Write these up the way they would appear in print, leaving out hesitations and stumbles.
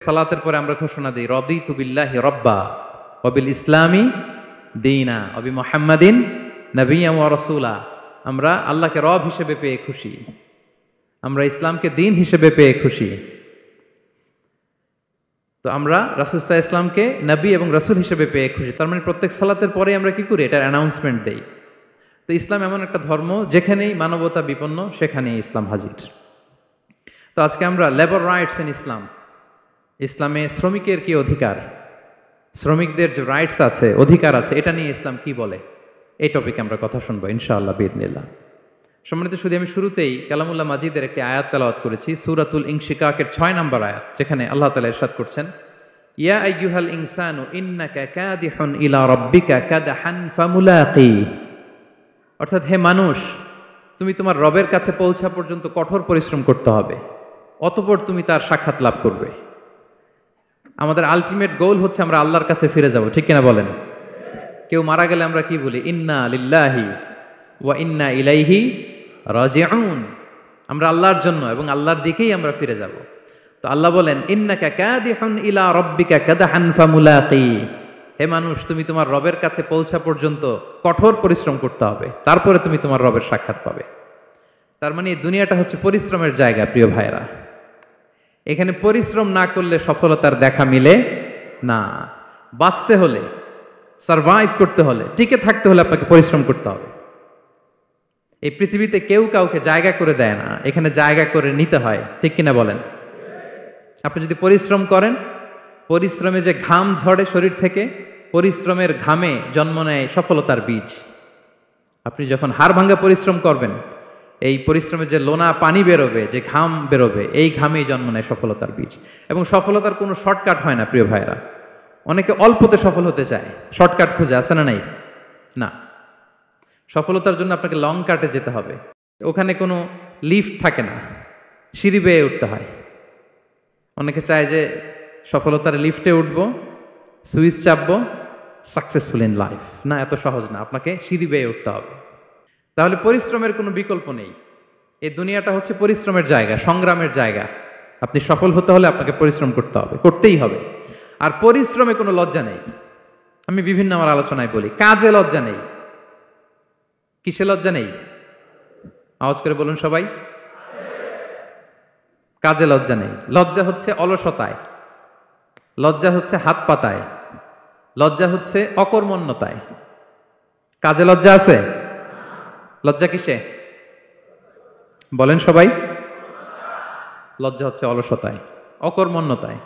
সালাতের পরে আমরা ঘোষণা দিই রাদিতু বিল্লাহি রাব্বা ওয়া বিল ইসলামি দীনা ওয়া বি মুহাম্মাদিন নাবিয়্যান ওয়া রাসূলা। আমরা আল্লাহকে রব হিসেবে পেয়ে খুশি, আমরা ইসলামকে দিন হিসেবে পেয়ে খুশি। তো আমরা রাসূল সাল্লাল্লাহু আলাইহি ইসলামকে নবী এবং রাসূল হিসেবে পেয়ে খুশি। তার মানে প্রত্যেক সালাতের পরে আমরা কি করি? এটার অ্যানাউন্সমেন্ট দেই। তো ইসলাম এমন একটা ধর্ম যেখানেই মানবতা বিপন্ন সেখানেই ইসলাম হাজির। তো আজকে আমরা লেবার রাইটস ইন ইসলাম, ইসলামে শ্রমিকের কি অধিকার, শ্রমিকদের যে রাইটস আছে, অধিকার আছে, এটা নিয়ে ইসলাম কি বলে, এই টপিকে আমরা কথা শুনবো ইনশাআল্লাহ বিইذনিল্লাহ। সম্মানিত শুধু আমি শুরুতেই কালামুল্লাহ মাজিদের একটি আয়াত তেলাওয়াত করেছি, সূরাতুল ইনশিকাকের 6 নম্বর আয়াত, যেখানে আল্লাহ তাআলা ইরশাদ করছেন, ইয়া আইয়ুহাল ইনসানু ইন্নাকা কাদিহুন ইলা রাব্বিকা কাদহান ফামুলাকি। অর্থাৎ হে মানুষ, তুমি তোমার রবের কাছে পৌঁছা পর্যন্ত কঠোর পরিশ্রম করতে হবে, অতঃপর তুমি তার সাক্ষাৎ লাভ করবে। আমাদের আলটিমেট গোল হচ্ছে আমরা আল্লাহর কাছে ফিরে যাব, ঠিক কিনা বলেন? কেউ মারা গেলে আমরা কি বলি? ইন্না লিল্লাহি ওয়া ইন্না ইলাইহি রাজিউন। আমরা আল্লাহর জন্য এবং আল্লাহর দিকেই আমরা ফিরে যাব। তো আল্লাহ বলেন, ইন্নাকা কাদিহুন ইলা রাব্বিকা কাদহান ফামুলাকি। হে মানুষ, তুমি তোমার রবের কাছে পৌঁছা পর্যন্ত কঠোর পরিশ্রম করতে হবে, তারপরে তুমি তোমার রবের সাক্ষাৎ পাবে। তার মানে এই দুনিয়াটা হচ্ছে পরিশ্রমের জায়গা, প্রিয় ভাইরা। এখানে পরিশ্রম না করলে সফলতার দেখা মিলে না। বাঁচতে হলে, সারভাইভ করতে হলে, টিকে থাকতে হলে আপনাকে পরিশ্রম করতে হবে। এই পৃথিবীতে কেউ কাউকে জায়গা করে দেয় না, এখানে জায়গা করে নিতে হয়, ঠিক কিনা বলেন? আপনি যদি পরিশ্রম করেন, পরিশ্রমে যে ঘাম ঝরে শরীর থেকে, পরিশ্রমের ঘামে জন্ম নেয় সফলতার বীজ। আপনি যখন হাড় ভাঙা পরিশ্রম করবেন, এই পরিশ্রমে যে লোনা পানি বেরোবে, যে ঘাম বেরোবে, এই ঘামেই জন্ম নেয় সফলতার বীজ। এবং সফলতার কোনো শর্টকাট হয় না, প্রিয় ভাইরা। অনেকে অল্পতে সফল হতে চায়, শর্টকাট খুঁজে, আছে না নাই? না, সফলতার জন্য আপনাকে লং কাটে যেতে হবে। ওখানে কোনো লিফট থাকে না, সিঁড়ি বেয়ে উঠতে হয়। অনেকে চায় যে সফলতার লিফটে উঠবো, সুইচ চাপবো, সাকসেসফুল ইন লাইফ। না, এত সহজ না, আপনাকে সিঁড়ি বেয়ে উঠতে হবে। তাহলে পরিশ্রমের কোনো বিকল্প নেই। এই দুনিয়াটা হচ্ছে পরিশ্রমের জায়গা, সংগ্রামের জায়গা। আপনি সফল হতে হলে আপনাকে পরিশ্রম করতে হবে, করতেই হবে। আর পরিশ্রমে কোনো লজ্জা নেই। আমি বিভিন্ন আমার আলোচনায় বলি, কাজে লজ্জা নেই। কিসে লজ্জা নেই? আওয়াজ করে বলুন সবাই। কাজে লজ্জা নেই। লজ্জা হচ্ছে অলসতায়, লজ্জা হচ্ছে হাত পাতায়, লজ্জা হচ্ছে অকর্মণ্যতায়। কাজে লজ্জা আছে? লজ্জা কিসে বলেন সবাই? লজ্জা হচ্ছে অলসতায়, অকর্মণ্যতায়।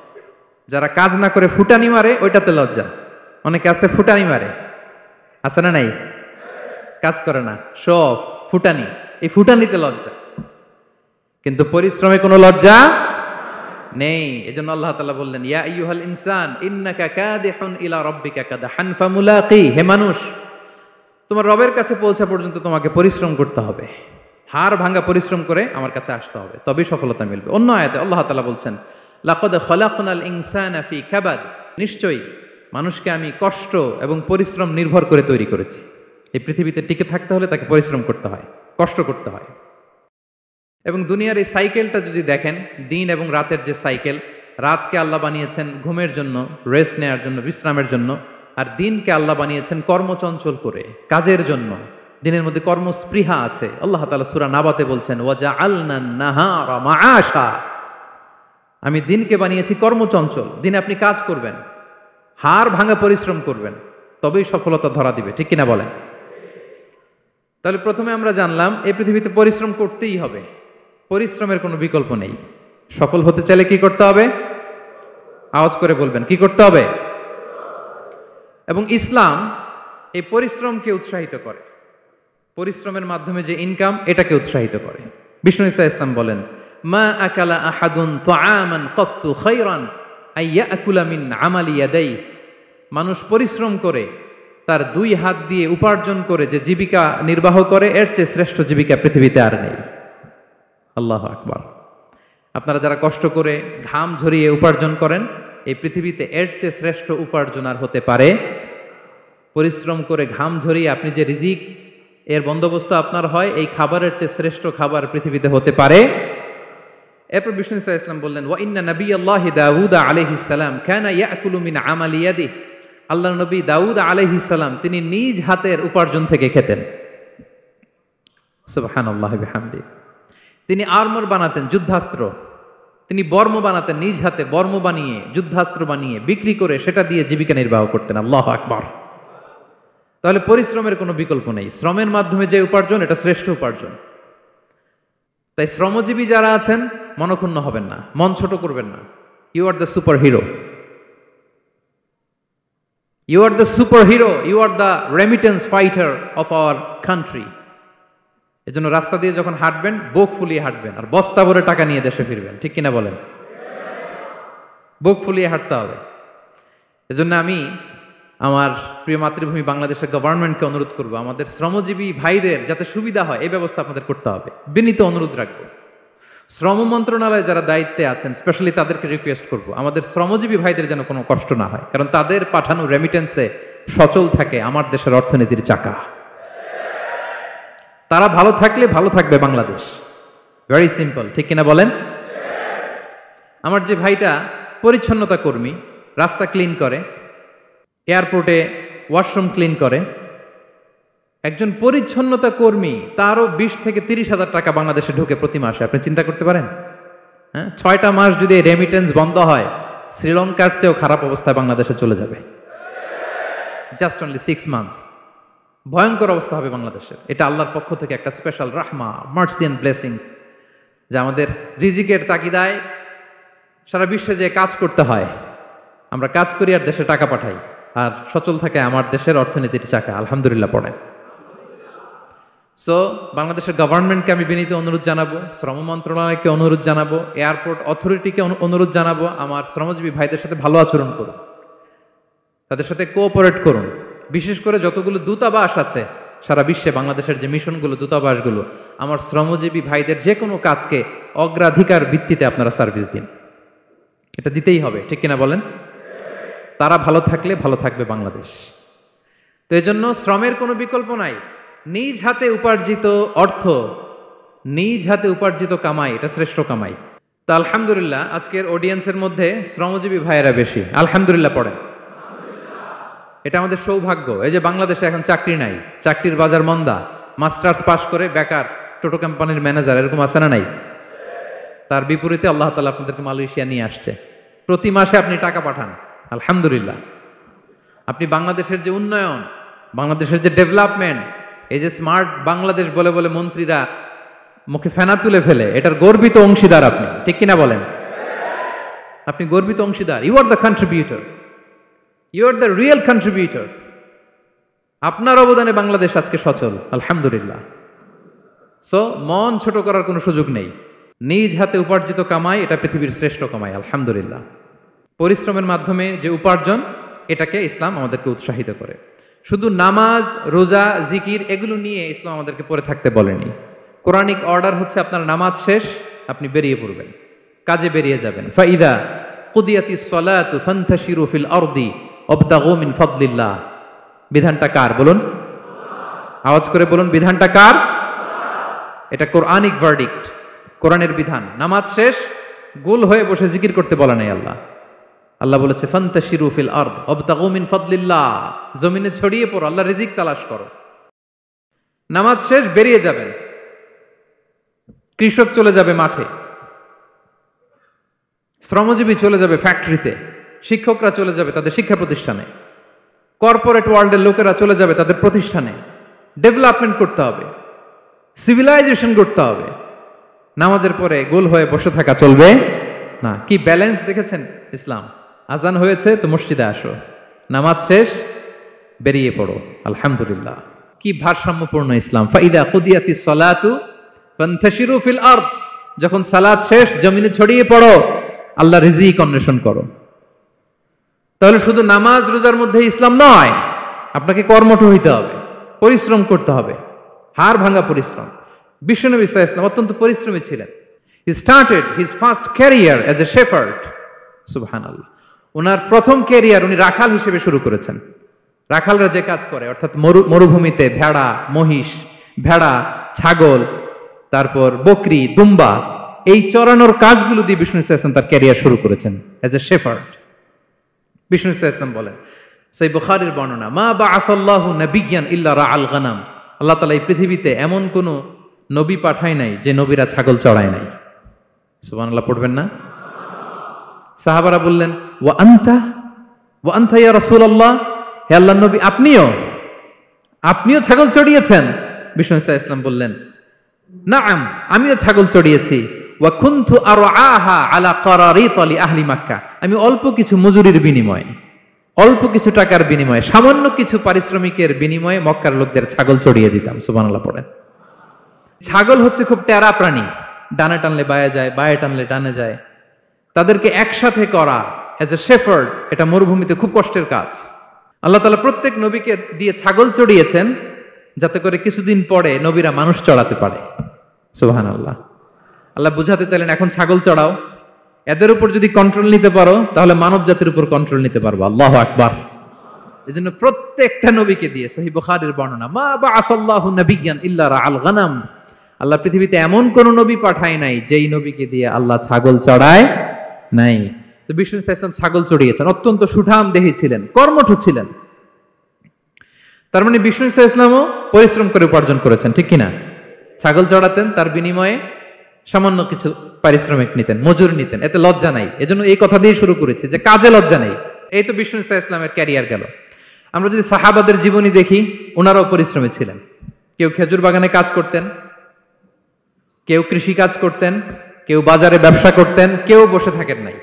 যারা কাজ না করে ফুটানি মারে, ওইটাতে লজ্জা। অনেকে আছে ফুটানি মারে, আছে না নাই? কাজ করে না, শো অফ, ফুটানি। এই ফুটানিতে লজ্জা, কিন্তু পরিশ্রমে কোনো লজ্জা নেই। এজন্য আল্লাহ তাআলা বললেন, ইয়া আইয়ুহাল ইনসান ইন্নাকা কাদিহুন ইলা রাব্বিকা কাদহান ফামুলাকি। হে মানুষ, তোমার রবের কাছে পৌঁছা পর্যন্ত তোমাকে পরিশ্রম করতে হবে, হাড় ভাঙা পরিশ্রম করে আমার কাছে আসতে হবে, তবেই সফলতা মিলবে। অন্য আয়াতে আল্লাহ তাআলা বলছেন, লাকাদ খালাকনাল ইনসানা ফি কাবাদ। নিশ্চয়ই মানুষকে আমি কষ্ট এবং পরিশ্রম নির্ভর করে তৈরি করেছি। এই পৃথিবীতে টিকে থাকতে হলে তাকে পরিশ্রম করতে হয়, কষ্ট করতে হয়। এবং দুনিয়ার এই সাইকেলটা যদি দেখেন, দিন এবং রাতের যে সাইকেল, রাতকে আল্লাহ বানিয়েছেন ঘুমের জন্য, রেস্ট নেওয়ার জন্য, বিশ্রামের জন্য। আর দিনকে আল্লাহ বানিয়েছেন কর্মচঞ্চল করে, কাজের জন্য। দিনের মধ্যে কর্মস্পৃহা আছে। আল্লাহ তাআলা সূরা নাবাতে বলছেন, ওয়াজআলনান নাহারা মাআশা। আমি দিনকে বানিয়েছি কর্মচঞ্চল। দিনে আপনি কাজ করবেন, হাড় ভাঙা পরিশ্রম করবেন, তবেই সফলতা ধরা দিবে, ঠিক কিনা বলেন? তাহলে প্রথমে আমরা জানলাম এই পৃথিবীতে পরিশ্রম করতেই হবে, পরিশ্রমের কোনো বিকল্প নেই। সফল হতে চাইলে কি করতে হবে? আওয়াজ করে বলবেন, কি করতে হবে? এবং ইসলাম এই পরিশ্রমকে উৎসাহিত করে, পরিশ্রমের মাধ্যমে যে ইনকাম, এটাকে উৎসাহিত করে। বিষ্ণু ঈসা ইসলাম বলেন, মা আকালা আহাদুন তাআমান কাত্তু খায়রান আইয়াকুলা মিন আমালি ইয়াদাই। মানুষ পরিশ্রম করে তার দুই হাত দিয়ে উপার্জন করে যে জীবিকা নির্বাহ করে, এর চেয়ে শ্রেষ্ঠ জীবিকা পৃথিবীতে আর নেই। আল্লাহু আকবার। আপনারা যারা কষ্ট করে ঘাম ঝরিয়ে উপার্জন করেন, এই পৃথিবীতে এর চেয়ে শ্রেষ্ঠ উপার্জন আর হতে পারে? পরিশ্রম করে ঘাম ঝরিয়ে আপনি যে রিজিক এর বন্দোবস্ত আপনার হয়, এই খাবারের চেয়ে শ্রেষ্ঠ খাবার পৃথিবীতে হতে পারে? এরপর বিষ্ণু সাল্লাল্লাহু আলাইহি ওয়াসাল্লাম বললেন, ওয়া ইন্না নাবিয়াল্লাহি দাউদ আলাইহিস সালাম কানা ইয়াকুলু মিন আমালি ইয়াদিহি, আল্লাহর নবী দাউদ আলাইহিস সালাম তিনি নিজ হাতের উপার্জন থেকে খেতেন। সুবহানাল্লাহি বিহামদি। তিনি আর্মর বানাতেন, যুদ্ধাস্ত্র, তিনি বর্ম বানাতেন, নিজ হাতে বর্ম বানিয়ে যুদ্ধাস্ত্র বানিয়ে বিক্রি করে সেটা দিয়ে জীবিকা নির্বাহ করতেন। আল্লাহু আকবার। তাহলে পরিশ্রমের কোনো বিকল্প নেই। শ্রমের মাধ্যমে যে উপার্জন, এটা শ্রেষ্ঠ উপার্জন। তাই শ্রমজীবী যারা আছেন মনক্ষুণ্ণ হবেন না, মন ছোট করবেন না। You are the superhero, you are the superhero, you are the remittance fighter of our country. এজন্য রাস্তা দিয়ে যখন হাঁটবেন বুক ফুলিয়ে হাঁটবেন, আর বস্তা ভরে টাকা নিয়ে দেশে ফিরবেন। ঠিক কিনা বলেন? বুক ফুলিয়ে হাঁটতে হবে। এজন্য আমি আমার প্রিয় মাতৃভূমি বাংলাদেশের গভর্নমেন্টকে অনুরোধ করবো, আমাদের শ্রমজীবী ভাইদের যাতে সুবিধা হয় এই ব্যবস্থা আপনাদের করতে হবে। বিনীত অনুরোধ রাখবো। শ্রম মন্ত্রণালয়ে যারা দায়িত্বে আছেন স্পেশালি তাদেরকে রিকোয়েস্ট করবো, আমাদের শ্রমজীবী ভাইদের যেন কোনো কষ্ট না হয়, কারণ তাদের পাঠানো রেমিটেন্সে সচল থাকে আমার দেশের অর্থনীতির চাকা। তারা ভালো থাকলে ভালো থাকবে বাংলাদেশ। Very simple. ঠিক কিনা বলেন? আমার যে ভাইটা পরিচ্ছন্নতা কর্মী, রাস্তা ক্লিন করে, এয়ারপোর্টে ওয়াশরুম ক্লিন করে, একজন পরিচ্ছন্নতা কর্মী তারও 20 থেকে 30 হাজার টাকা বাংলাদেশে ঢোকে প্রতি মাসে। আপনি চিন্তা করতে পারেন? হ্যাঁ, 6টা মাস যদি রেমিটেন্স বন্ধ হয় শ্রীলঙ্কার চেয়েও খারাপ অবস্থায় বাংলাদেশে চলে যাবে। Just only 6 months. ভয়ঙ্কর অবস্থা হবে বাংলাদেশের। এটা আল্লাহর পক্ষ থেকে একটা স্পেশাল রাহমা, মার্সি এন্ড ব্লেসিংস, যে আমাদের রিজিকের তাগিদায় সারা বিশ্বে যে কাজ করতে হয়, আমরা কাজ করি আর দেশে টাকা পাঠাই, আর সচল থাকে আমার দেশের অর্থনীতির চাকা। আলহামদুলিল্লাহ পড়েন। সো বাংলাদেশের গভর্নমেন্টকে আমি বিনীত অনুরোধ জানাবো, শ্রম মন্ত্রণালয়কে অনুরোধ জানাবো, এয়ারপোর্ট অথরিটিকে অনুরোধ জানাবো, আমার শ্রমজীবী ভাইদের সাথে ভালো আচরণ করুন, তাদের সাথে কোঅপারেট করুন। বিশেষ করে যতগুলো দূতাবাস আছে সারা বিশ্বে, বাংলাদেশের যে মিশনগুলো, দূতাবাসগুলো, আমার শ্রমজীবী ভাইদের যে কোনো কাজকে অগ্রাধিকার ভিত্তিতে আপনারা সার্ভিস দিন। এটা দিতেই হবে। ঠিক কিনা বলেন? তারা ভালো থাকলে ভালো থাকবে বাংলাদেশ। তো এই জন্য শ্রমের কোনো বিকল্প নাই। নিজ হাতে উপার্জিত অর্থ, নিজ হাতে উপার্জিত কামাই, এটা শ্রেষ্ঠ কামাই। তো আলহামদুলিল্লাহ আজকের অডিয়েন্সের মধ্যে শ্রমজীবী ভাইয়েরা বেশি। আলহামদুলিল্লাহ পড়েন। এটা আমাদের সৌভাগ্য। এই যে বাংলাদেশে এখন চাকরি নাই, চাকরির বাজার মন্দা, মাস্টার্স পাস করে বেকার টোটো কোম্পানির ম্যানেজার, এরকম আছে না নাই? তার বিপরীতে আল্লাহ তাআলা আপনাদেরকে মালয়েশিয়া নিয়ে আসছে। প্রতি মাসে আপনি টাকা পাঠান, আলহামদুলিল্লাহ। আপনি বাংলাদেশের যে উন্নয়ন, বাংলাদেশের যে ডেভেলপমেন্ট, এই যে স্মার্ট বাংলাদেশ বলে বলে মন্ত্রীরা মুখে ফেনা তুলে ফেলে, এটার গর্বিত অংশীদার আপনি। ঠিক কিনা বলেন? আপনি গর্বিত অংশীদার। You are the contributor, you are the real contributor. আপনার অবদানে বাংলাদেশ আজকে সচল, আলহামদুলিল্লাহ। সো মন ছোট করার কোনো সুযোগ নেই। নিজ হাতে উপার্জিত কামাই, এটা পৃথিবীর শ্রেষ্ঠ কামাই, আলহামদুলিল্লাহ। পরিশ্রমের মাধ্যমে যে উপার্জন, এটাকে ইসলাম আমাদেরকে উৎসাহিত করে। শুধু নামাজ, রোজা, জিকির এগুলো নিয়ে ইসলাম আমাদেরকে পড়ে থাকতে বলেনি। কোরআনিক অর্ডার হচ্ছে আপনার নামাজ শেষ, আপনি বেরিয়ে পড়বেন, কাজে বেরিয়ে যাবেন। ফাইদা কুদিয়াতিস সালাতু ফান্তাশিরু ফিল আরদি ওয়াবতাগু মিন ফাদলিল্লাহ। বিধানটা কার বলুন? আওয়াজ করে বলুন, বিধানটা কার? এটা কোরআনিক ভার্ডিক্ট, কোরআনের বিধান। নামাজ শেষ গোল হয়ে বসে জিকির করতে বলা নাই আল্লাহ। আল্লাহ বলেছে ফান্তাশিরু ফিল আরদ ওয়াবতাগু মিন ফাদলিল্লাহ, জমিনে ছড়িয়ে পড়ো, আল্লাহ রিজিক তালাশ করো। নামাজ শেষ বেরিয়ে যাবেন। কৃষক চলে যাবে মাঠে, শ্রমজীবী চলে যাবে ফ্যাক্টরিতে, শিক্ষকরা চলে যাবে তাদের শিক্ষা প্রতিষ্ঠানে, কর্পোরেট ওয়ার্ল্ডের লোকেরা চলে যাবে তাদের প্রতিষ্ঠানে। ডেভেলপমেন্ট করতে হবে, সিভিলাইজেশন করতে হবে। নামাজের পরে গোল হয়ে বসে থাকা চলবে না। কি ব্যালেন্স দেখেছেন ইসলাম? আজান হয়েছে তো মসজিদে আসো, নামাজ শেষ বেরিয়ে পড়ো, আলহামদুলিল্লাহ। কি ভারসাম্যপূর্ণ ইসলাম। ফাইদা কুদিয়াতিস সালাতু ফান্তাশিরু ফিল আরদ, যখন সালাত শেষ জমিনে ছড়িয়ে পড়ো, আল্লাহ রিজিক অন্বেষণ করো। তাহলে শুধু নামাজ রোজার মধ্যে ইসলাম নয়, আপনাকে কর্মঠ হইতে হবে, পরিশ্রম করতে হবে, হাড় ভাঙা পরিশ্রম। বিশ্বনবী সাল্লাল্লাহু আলাইহি ওয়াসাল্লাম অত্যন্ত পরিশ্রমী ছিলেন। He started his first career as a shepherd. সুবহানাল্লাহ। ওনার প্রথম ক্যারিয়ার উনি রাখাল হিসেবে শুরু করেছেন। রাখালরা যে কাজ করে, অর্থাৎ মরুভূমিতে ভেড়া, মহিষ, ভেড়া, ছাগল, তারপর বকরি, দুম্বা, এই চরানোর কাজগুলো দিয়ে বিষ্ণু ইসলাম তার ক্যারিয়ার শুরু করেছেন অ্যাজ এ শেফার্ড। বিষ্ণু ইসলাম বলেন, সহিহ বুখারীর বর্ণনা, মা বাআসাল্লাহু নাবিয়্যান ইল্লা রাআল গানাম, আল্লাহ তাআলা এই পৃথিবীতে এমন কোন নবী পাঠায় নাই যে নবীরা ছাগল চড়ায় নাই। সুবহানাল্লাহ পড়বেন না? সাহাবারা বললেন, ওয়া আনতা ইয়া রাসূলুল্লাহ, হে আল্লাহর নবী আপনিও ছাগল চড়িয়েছেন? বিষ্ণু ইসলাম বললেন, নাআম, আমিও ছাগল চড়িয়েছি। ওয়া কুনতু আরআহা আলা কারারিত লি আহলি মক্কা, আমি অল্প কিছু মজুরির বিনিময়ে, অল্প কিছু টাকার বিনিময়ে, সামান্য কিছু পারিশ্রমিকের বিনিময়ে মক্কার লোকদের ছাগল চড়িয়ে দিতাম। সুবহানাল্লাহ পড়েন। ছাগল হচ্ছে খুব টেরা প্রাণী, ডানে টানলে বায়ে যায়, বায়ে টানলে ডানে যায়। তাদেরকে একসাথে করা অ্যাজ এ শেফার্ড, এটা মরুভূমিতে খুব কষ্টের কাজ। আল্লাহ তাআলা প্রত্যেক নবীকে দিয়ে ছাগল চড়িয়েছেন যাতে করে কিছুদিন পরে নবীরা মানুষ চড়াতে পারে। সুবহানাল্লাহ। আল্লাহ বুঝাতে চাইলেন, এখন ছাগল চড়াও, এদের উপর যদি কন্ট্রোল নিতে পারো তাহলে মানব জাতির উপর কন্ট্রোল নিতে পারবো। আল্লাহু আকবার। এজন্য প্রত্যেকটা নবীকে দিয়ে, সহিহ বুখারীর বর্ণনা, মা বাআসাল্লাহু নাবিয়্যান ইল্লা রাআল গানাম, আল্লাহ পৃথিবীতে এমন কোন নবী পাঠায় নাই যেই নবীকে দিয়ে আল্লাহ ছাগল চড়ায় নাই। তো বিষ্ণু ইসলাম ছাগল চড়িয়েছেন, অত্যন্ত সুঠাম দেহী ছিলেন, কর্মঠ ছিলেন। তার মানে বিষ্ণু ইসলামও পরিশ্রম করে উপার্জন করেছেন, ঠিক কিনা? ছাগল চড়াতেন, তার বিনিময়ে সামান্য কিছু পারিশ্রমিক নিতেন, মজুরি নিতেন, এতে লজ্জা নাই। এজন্য এই কথা দিয়ে শুরু করেছে যে কাজে লজ্জা নেই। এই তো বিষ্ণু ইসলামের ক্যারিয়ার গেল। আমরা যদি সাহাবাদের জীবনী দেখি, ওনারাও পরিশ্রমী ছিলেন। কেউ খেজুর বাগানে কাজ করতেন, কেউ কৃষি কাজ করতেন, কেউ বাজারে ব্যবসা করতেন, কেউ বসে থাকেন নাই।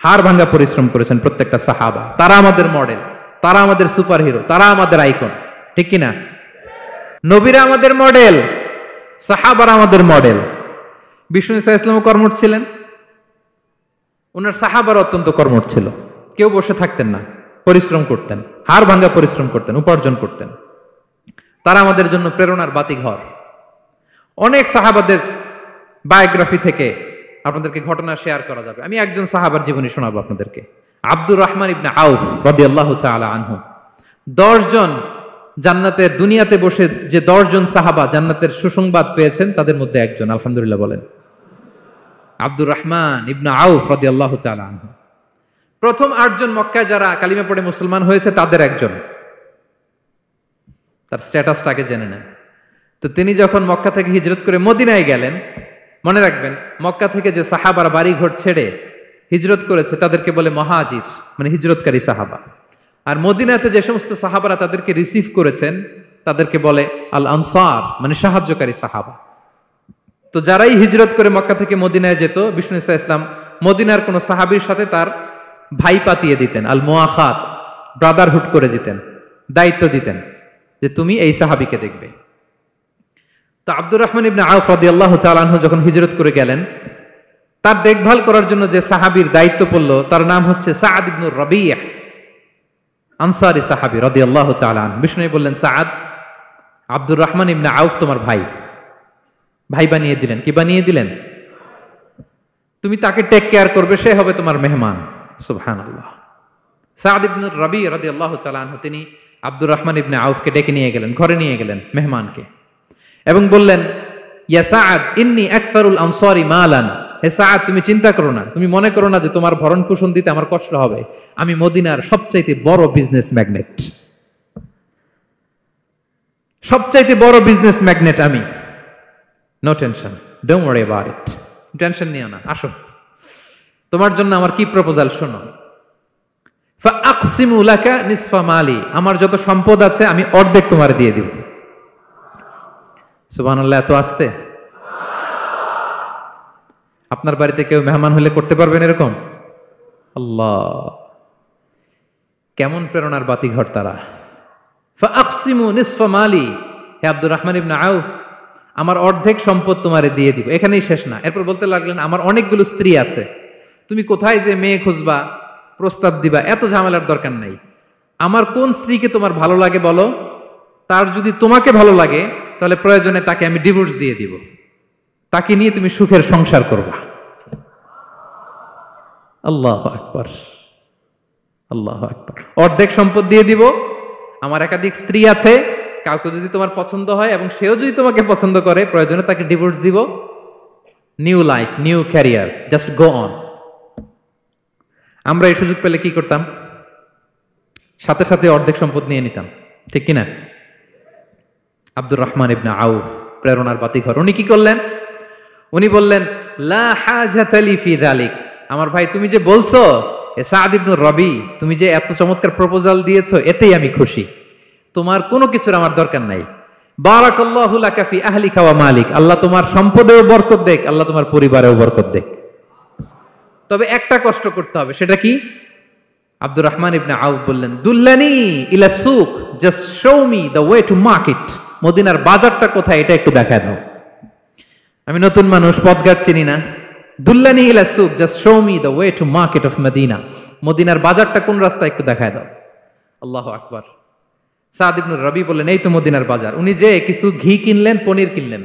হাড় ভাঙ্গা পরিশ্রম করেছেন প্রত্যেকটা সাহাবা। তারা আমাদের মডেল, তারা আমাদের সুপার হিরো, তারা আমাদের আইকন, ঠিক কিনা? নবীরা আমাদের মডেল, সাহাবারা আমাদের মডেল। বিষ্ণু ইসলামও কর্মঠ ছিলেন, ওনার সাহাবারা অত্যন্ত কর্মঠ ছিল। কেউ বসে থাকতেন না, পরিশ্রম করতেন, হাড় ভাঙ্গা পরিশ্রম করতেন, উপার্জন করতেন। তারা আমাদের জন্য প্রেরণার বাতিঘর। অনেক সাহাবাদের বায়োগ্রাফি থেকে আপনাদেরকে ঘটনা শেয়ার করা যাবে। আমি একজন সাহাবার জীবনী শোনাবো আপনাদেরকে। আব্দুর রহমান ইবনে আউফ রাদিয়াল্লাহু তাআলা আনহু। 10 জন জান্নাতের, দুনিয়াতে বসে যে 10 জন সাহাবা জান্নাতের সুসংবাদ পেয়েছেন তাদের মধ্যে একজন, আলহামদুলিল্লাহ বলেন। আব্দুর রহমান ইবনে আউফ রাদিয়াল্লাহু তাআলা আনহু প্রথম 8 জন মক্কায় যারা কালিমা পড়ে মুসলমান হয়েছে তাদের একজন। তার স্ট্যাটাসটাকে জেনে নেন। তো তিনি যখন মক্কা থেকে হিজরত করে মদিনায় গেলেন, মনে রাখবেন মক্কা থেকে যে সাহাবার বাড়ি ঘর ছেড়ে হিজরত করেছে তাদেরকে বলে মহাজির, মানে হিজরতকারী সাহাবা। আর মদিনাতে যে সমস্ত সাহাবারা তাদেরকে রিসিভ করেছেন তাদেরকে বলে আল আনসার, মানে সাহায্যকারী সাহাবা। তো যারাই হিজরত করে মক্কা থেকে মদিনায় যেত, বিষ্ণু ইসলাম মদিনার কোন সাহাবীর সাথে তার ভাই পাতিয়ে দিতেন, আল মুআখাত, ব্রাদারহুড করে দিতেন, দায়িত্ব দিতেন যে তুমি এই সাহাবীকে দেখবে। তো আব্দুর রহমান ইবনে আউফ রাদিয়াল্লাহু তাআলা আনহু যখন হিজরত করে গেলেন, তার দেখভাল করার জন্য যে সাহাবীর দায়িত্ব পড়ল তার নাম হচ্ছে সাআদ ইবনে রাবিয়া, আনসারী সাহাবী রাদিয়াল্লাহু তাআলা আনহু। বিষ্ণু বললেন, সাআদ, আব্দুর রহমান ইবনে আউফ তোমার ভাই, ভাই বানিয়ে দিলেন। কি বানিয়ে দিলেন? তুমি তাকে টেক কেয়ার করবে, সে হবে তোমার মেহমান। সুবহানাল্লাহ। সাআদ ইবনে রাবিয়া রাদিয়াল্লাহু তাআলা আনহু তিনি আব্দুর রহমান ইবনে আউফকে ডেকে নিয়ে গেলেন, ঘরে নিয়ে গেলেন মেহমানকে, এবং বললেন, ইয়া সাআদ ইন্নী আকসারুল আনসারি মালান, হে সাআদ তুমি চিন্তা করো না, তুমি মনে করো না যে তোমার ভরণ পোষণ দিতে আমার কষ্ট হবে। আমি মদিনার সবচাইতে বড় বিজনেস ম্যাগনেট, সবচাইতে বড় বিজনেস ম্যাগনেট আমি। No tension, don't worry about it, tension নিও না, আসো তোমার জন্য আমার কি প্রপোজাল শোনো। ফাআকসিমু লাকা নিসফা মালি, আমার যত সম্পদ আছে আমি অর্ধেক তোমার দিয়ে দিব। সুবহানাল্লাহ। এত আসতে আপনার বাড়িতে কেউ মেহমান হলে করতে পারবেন এরকম? আল্লাহ, কেমন প্রেরণার বাতিঘর তারা। ফাআকসিমু নিসফা মালি, হে আব্দুর রহমান ইবনে আউফ, আমার অর্ধেক সম্পদ তোমারে দিয়ে দিব। এখানেই শেষ না, এরপর বলতে লাগলেন, আমার অনেকগুলো স্ত্রী আছে, তুমি কোথায় যে মেয়ে খুঁজবা, প্রস্তাব দিবা, এত ঝামেলার দরকার নাই। আমার কোন স্ত্রীকে তোমার ভালো লাগে বলো, তার যদি তোমাকে ভালো লাগে তাহলে প্রয়োজনে তাকে আমি ডিভোর্স দিয়ে দিব, তাকে নিয়ে তুমি সুখের সংসার করবা। আল্লাহু আকবার, আল্লাহু আকবার। অর্ধেক সম্পদ দিয়ে দিব, আমার একাধিক স্ত্রী আছে, কাউকে যদি তোমার পছন্দ হয় এবং সেও যদি তোমাকে পছন্দ করে প্রয়োজনে তাকে ডিভোর্স দিব, new life, new career, just go on. আমরা এই সুযোগ পেলে কি করতাম? সাথে সাথে অর্ধেক সম্পদ নিয়ে নিতাম, ঠিক কিনা? আব্দুর রহমান ইবনে আউফ, প্রেরণার বাতিঘর, উনি কি করলেন? উনি বললেন, লা হাজাতা লি ফি যালিক। আমার ভাই, তুমি যে বলছো সাদ ইবনুর রবি, তুমি যে এত চমৎকার প্রপোজাল দিয়েছো, এতেই আমি খুশি। তোমার কোনো কিছুর আমার দরকার নাই। বারাকাল্লাহু লাকা ফি আহলিকা ওয়া মালিক। আল্লাহ তোমার সম্পদেও বরকত দেখ, আল্লাহ তোমার পরিবারেও বরকত দেখ। তবে একটা কষ্ট করতে হবে, সেটা কি? আব্দুর রহমান ইবনে আউফ বললেন, দুল্লানি ইলা সুক, just show me the way to market. মদিনার বাজারটা কোথায়, এটা একটু দেখায় দাও। আমি নতুন মানুষ, পথঘাট চিনি না। দুল্লানি ইলা সুক, just show me the way to market of Medina. মদিনার বাজারটা কোন রাস্তা, একটু দেখায় দাও। আল্লাহু আকবার। সাদ ইবনুর রবি বললেন, এই তো মদিনার বাজার। উনি যে কিছু ঘি কিনলেন, পনির কিনলেন,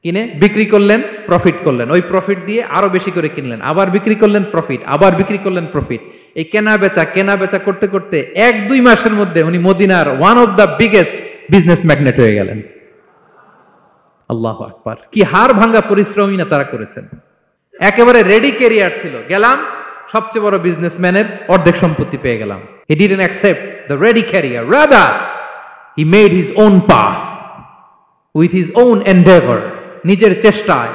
কিনে বিক্রি করলেন, প্রফিট করলেন। ওই প্রফিট দিয়ে আরো বেশি করে কিনলেন, আবার বিক্রি করলেন, প্রফিট, আবার বিক্রি করলেন, প্রফিট। এই কেনা বেচা করতে করতে 1-2 মাসের মধ্যে উনি মদিনার one of the biggest business magnate হয়ে গেলেন। আল্লাহু আকবার। কি হাড় ভাঙ্গা পরিশ্রমই না তারা করেছেন। একেবারে রেডি ক্যারিয়ার ছিল, গেলাম সবচেয়ে বড় বিজনেসম্যানের অর্ধেক সম্পত্তি পেয়ে গেলাম। He didn't accept the ready career, rather he made his own path with his own endeavor. নিজের চেষ্টায়,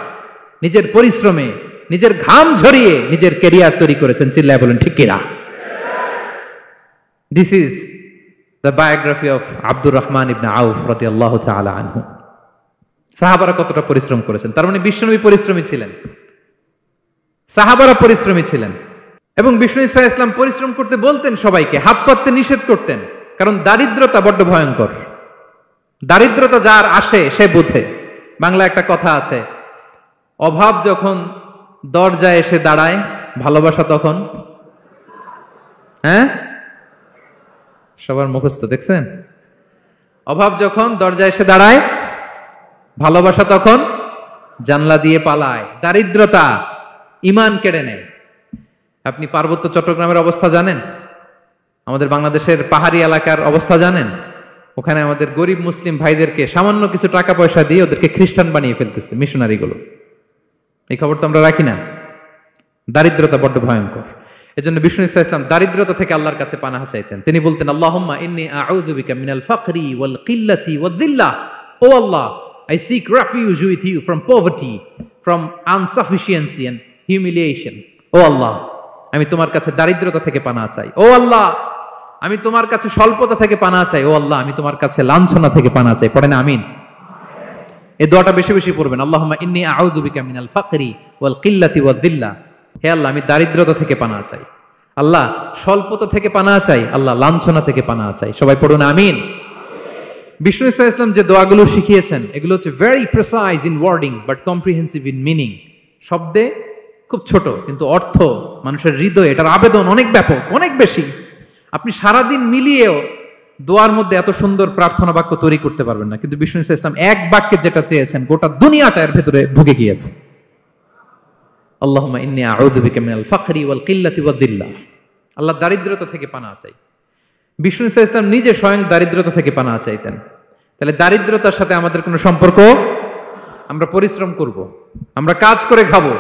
নিজের পরিশ্রমে, নিজের ঘাম ঝরিয়ে নিজের ক্যারিয়ার তৈরি করেছেন। চিল্লায় বলেন ঠিক কিনা? This is the biography of Abdur Rahman ইবনে আউফ রাদিয়াল্লাহু তাআলা আনহু। সাহাবারা কতটা পরিশ্রম করেছেন, তার মানে বিশ্বনবী পরিশ্রমী ছিলেন, সাহাবারা পরিশ্রমী ছিলেন। এবং বিষ্ণু ঈসা ইসলাম পরিশ্রম করতে বলতেন সবাইকে, হাত পাততে নিষেধ করতেন। কারণ দারিদ্রতা বড্ড ভয়ঙ্কর। দারিদ্রতা যার আসে সে বুঝে। বাংলা একটা কথা আছে, অভাব যখন দরজায় এসে দাঁড়ায়, ভালোবাসা তখন, হ্যাঁ সবার মুখস্থ, দেখছেন? অভাব যখন দরজায় এসে দাঁড়ায়, ভালোবাসা তখন জানলা দিয়ে পালায়। দারিদ্রতা ঈমান কেড়ে নেয়। আপনি পার্বত্য চট্টগ্রামের অবস্থা জানেন? আমাদের বাংলাদেশের পাহাড়ি এলাকার অবস্থা জানেন? ওখানে আমাদের গরিব মুসলিম ভাইদেরকে সামান্য কিছু টাকা পয়সা দিয়ে ওদেরকে খ্রিস্টান বানিয়ে ফেলতেছে মিশনারিগুলো। এই খবর তো আমরা রাখি না। দারিদ্রতা বড্ড ভয়ঙ্কর। এজন্য বিষ্ণু ঈসা ইসলাম দারিদ্রতা থেকে আল্লাহর কাছে পানাহ চাইতেন। তিনি বলতেন, আল্লাহুম্মা ইন্নী আউযু বিকা মিনাল ফাকরি ওয়াল কিল্লাতি ওয়াদ-দিল্লাহ। ও আল্লাহ, I seek refuge with you from poverty, from insufficiency and humiliation. ও আল্লাহ, আমি তোমার কাছে দারিদ্রতা থেকে পানাহ চাই। ও আল্লাহ, আমি তোমার কাছে স্বল্পতা থেকে পানাহ চাই। ও আল্লাহ, আমি তোমার কাছে লাঞ্ছনা থেকে পানাহ চাই। পড়েন আমিন। এই দোয়াটা বেশি বেশি পড়বেন। আল্লাহুম্মা ইন্নী আউযু বিকা মিনাল ফাকরি ওয়াল কিল্লাতি ওয়াদ-দিল্লাহ। হে আল্লাহ, আমি দারিদ্রতা থেকে পানাহ চাই। আল্লাহ, স্বল্পতা থেকে পানাহ চাই। আল্লাহ, লাঞ্ছনা থেকে পানাহ চাই। সবাই পড়ুন আমিন। বিষ্ণু ঈসা ইসলাম যে দোয়াগুলো শিখিয়েছেন, এগুলো হচ্ছে very precise in wording but comprehensive in meaning. শব্দে খুব ছোট, কিন্তু অর্থ মানুষের হৃদয়ে, এটার আবেদন অনেক ব্যাপক, অনেক বেশি। আপনি সারাদিন মিলিয়েও দোয়ার মধ্যে এত সুন্দর প্রার্থনা বাক্য তৈরি করতে পারবেন না। কিন্তু বিষ্ণু ঈসা ইসলাম এক বাক্যে যেটা চেয়েছেন, গোটা দুনিয়াটা এর ভেতরে ঢুকে গিয়েছে। আল্লাহুম্মা ইন্নী আউযু বিকা মিনাল ফাকরি ওয়াল কিল্লাতি ওয়াদ-দিল্লাহ। আল্লাহ, দারিদ্রতা থেকে পানাহ চাই। বিষ্ণু ঈসা ইসলাম নিজে স্বয়ং দারিদ্রতা থেকে পানাহ চাইতেন। তাহলে দারিদ্রতার সাথে আমাদের কোনো সম্পর্ক? আমরা পরিশ্রম করব, আমরা কাজ করে খাবো,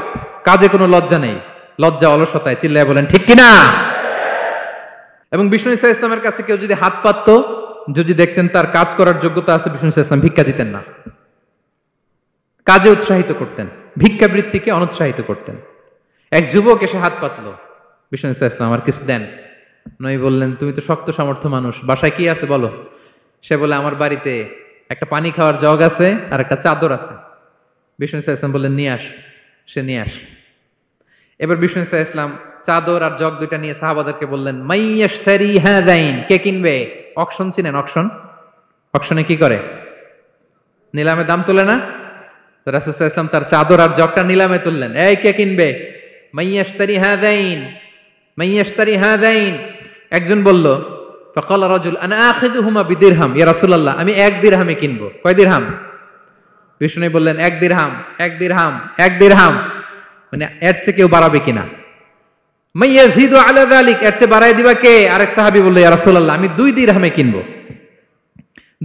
কাজে কোনো লজ্জা নেই, লজ্জা অলসতায়। চিল্লায় বলেন ঠিক কিনা? এবং বিষ্ণু ঈসা ইসলামের কাছে কেউ যদি হাত পাততো, যদি দেখতেন তার কাজ করার যোগ্যতা আছে, বিষ্ণু ঈসা ইসলাম ভিক্ষা দিতেন না, কাজে উৎসাহিত করতেন, ভিক্ষাবৃত্তিকে অনুৎসাহিত করতেন। এক যুবক এসে হাত পাতলো, বিষ্ণু ঈসা ইসলাম, আর কিছু দেন। নবী বললেন, তুমি তো শক্ত সামর্থ্য মানুষ, বাসায় কি আছে বলো? সে বলে, আমার বাড়িতে একটা পানি খাওয়ার জগ আছে আর একটা চাদর আছে। বিষ্ণু ঈসা ইসলাম বললেন, নিয়ে আস। সে নিয়ে আস। এবার বিষ্ণু ঈসা ইসলাম চাদর আর জগ দুইটা নিয়ে সাহাবাদেরকে বললেন, মাইয়াশতারি হাযাইন, কে কিনবে? অকশন চিনেন? অকশন, অকশনে কি করে? নিলামে দাম তোলে না? তো রাসূল সাল্লাল্লাহু আলাইহি ওয়াসাল্লাম তার চাদর আর জগটা নিলামে তুললেন। এই কে কিনবে? মাইয়াশতারি হাযাইন, মাইয়াশতারি হাযাইন। একজন বলল, ফাকালা রাজুল আনা আখিযুহুমা বিদিরহাম, ইয়া রাসূলুল্লাহ, আমি 1 দিরহামে কিনবো। কয় দিরহাম? বিষ্ণু বললেন, 1 দিরহাম, 1 দিরহাম, 1 দিরহাম। মানে এর চেয়ে কেউ বাড়াবে কিনা? মাইয়াজিদু আলা যালিক, এর চেয়ে বাড়ায় দিবা কে? আরেক সাহাবী বলল, ইয়া রাসূলুল্লাহ, আমি 2 দিরহামে কিনবো।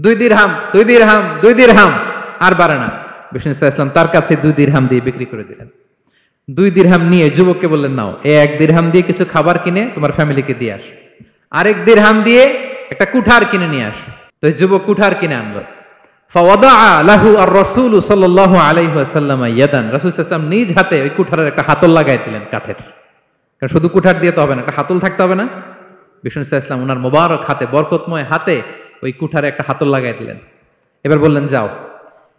2 দিরহাম, 2 দিরহাম, 2 দিরহাম, আর বাড়ে না। বিষ্ণু সাল্লাল্লাহু আলাইহি ওয়াসাল্লাম তার কাছে 2 দিরহাম দিয়ে বিক্রি করে দিলেন। 2 দিরহাম নিয়ে যুবককে বললেন, নাও এই 1 দিরহাম দিয়ে কিছু খাবার কিনে তোমার ফ্যামিলিকে দিয়ে আস, আরেক দিরহাম দিয়ে একটা কুঠার কিনে নিয়ে আস। তো যুবক কুঠার কিনে আনলো। ফাওয়াদাআ লাহু আর-রাসূল সাল্লাল্লাহু আলাইহি ওয়াসাল্লাম ইয়াদান, রাসূল সাল্লাল্লাহু আলাইহি ওয়াসাল্লাম নিজ হাতে ওই কুঠারের একটা হাতল লাগাই দিলেন কাঠের। কারণ শুধু কুঠার দিয়ে তো হবে না, একটা হাতল থাকতে হবে না। বিষ্ণু সাল্লাল্লাহু আলাইহি ওয়াসাল্লাম ওনার মোবারক হাতে, বরকতময় হাতে ওই কুঠারে একটা হাতল লাগাই দিলেন। এবার বললেন, যাও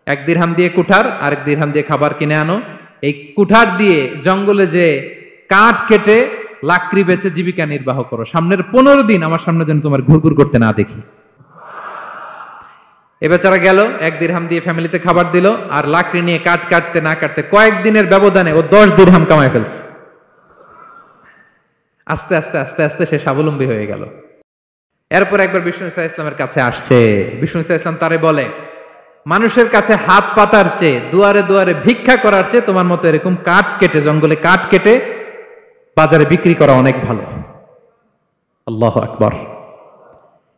1 দিরহাম দিয়ে কুঠার, আরেক দিরহাম দিয়ে খাবার কিনে আনো। এই কুঠার দিয়ে জঙ্গলে যে কাঠ কেটে লাকড়ি বেচে জীবিকা নির্বাহ করো। সামনের 15 দিন আমার সামনে যেন তোমার ঘুরঘুর করতে না দেখি। এ বেচারা গেল, 1 দিরহাম দিয়ে ফ্যামিলিতে খাবার দিল, আর লাকড়ি নিয়ে কাঠ কাটতে না কাটতে কয়েকদিনের ব্যবধানে ও 10 দিরহাম কামাই ফেলছে। আস্তে আস্তে আস্তে আস্তে সে স্বাবলম্বী হয়ে গেল। এরপর একবার বিষ্ণু সাল্লাল্লাহু আলাইহি ওয়াসাল্লামের কাছে আসছে। বিষ্ণু সাল্লাল্লাহু আলাইহি ওয়াসাল্লাম তারে বলে, মানুষের কাছে হাত পাতার চেয়ে, দুয়ারে দুয়ারে ভিক্ষা করার চেয়ে তোমার মতো এরকম কাঠ কেটে, জঙ্গলে কাঠ কেটে বাজারে বিক্রি করা অনেক ভালো। আল্লাহু আকবার।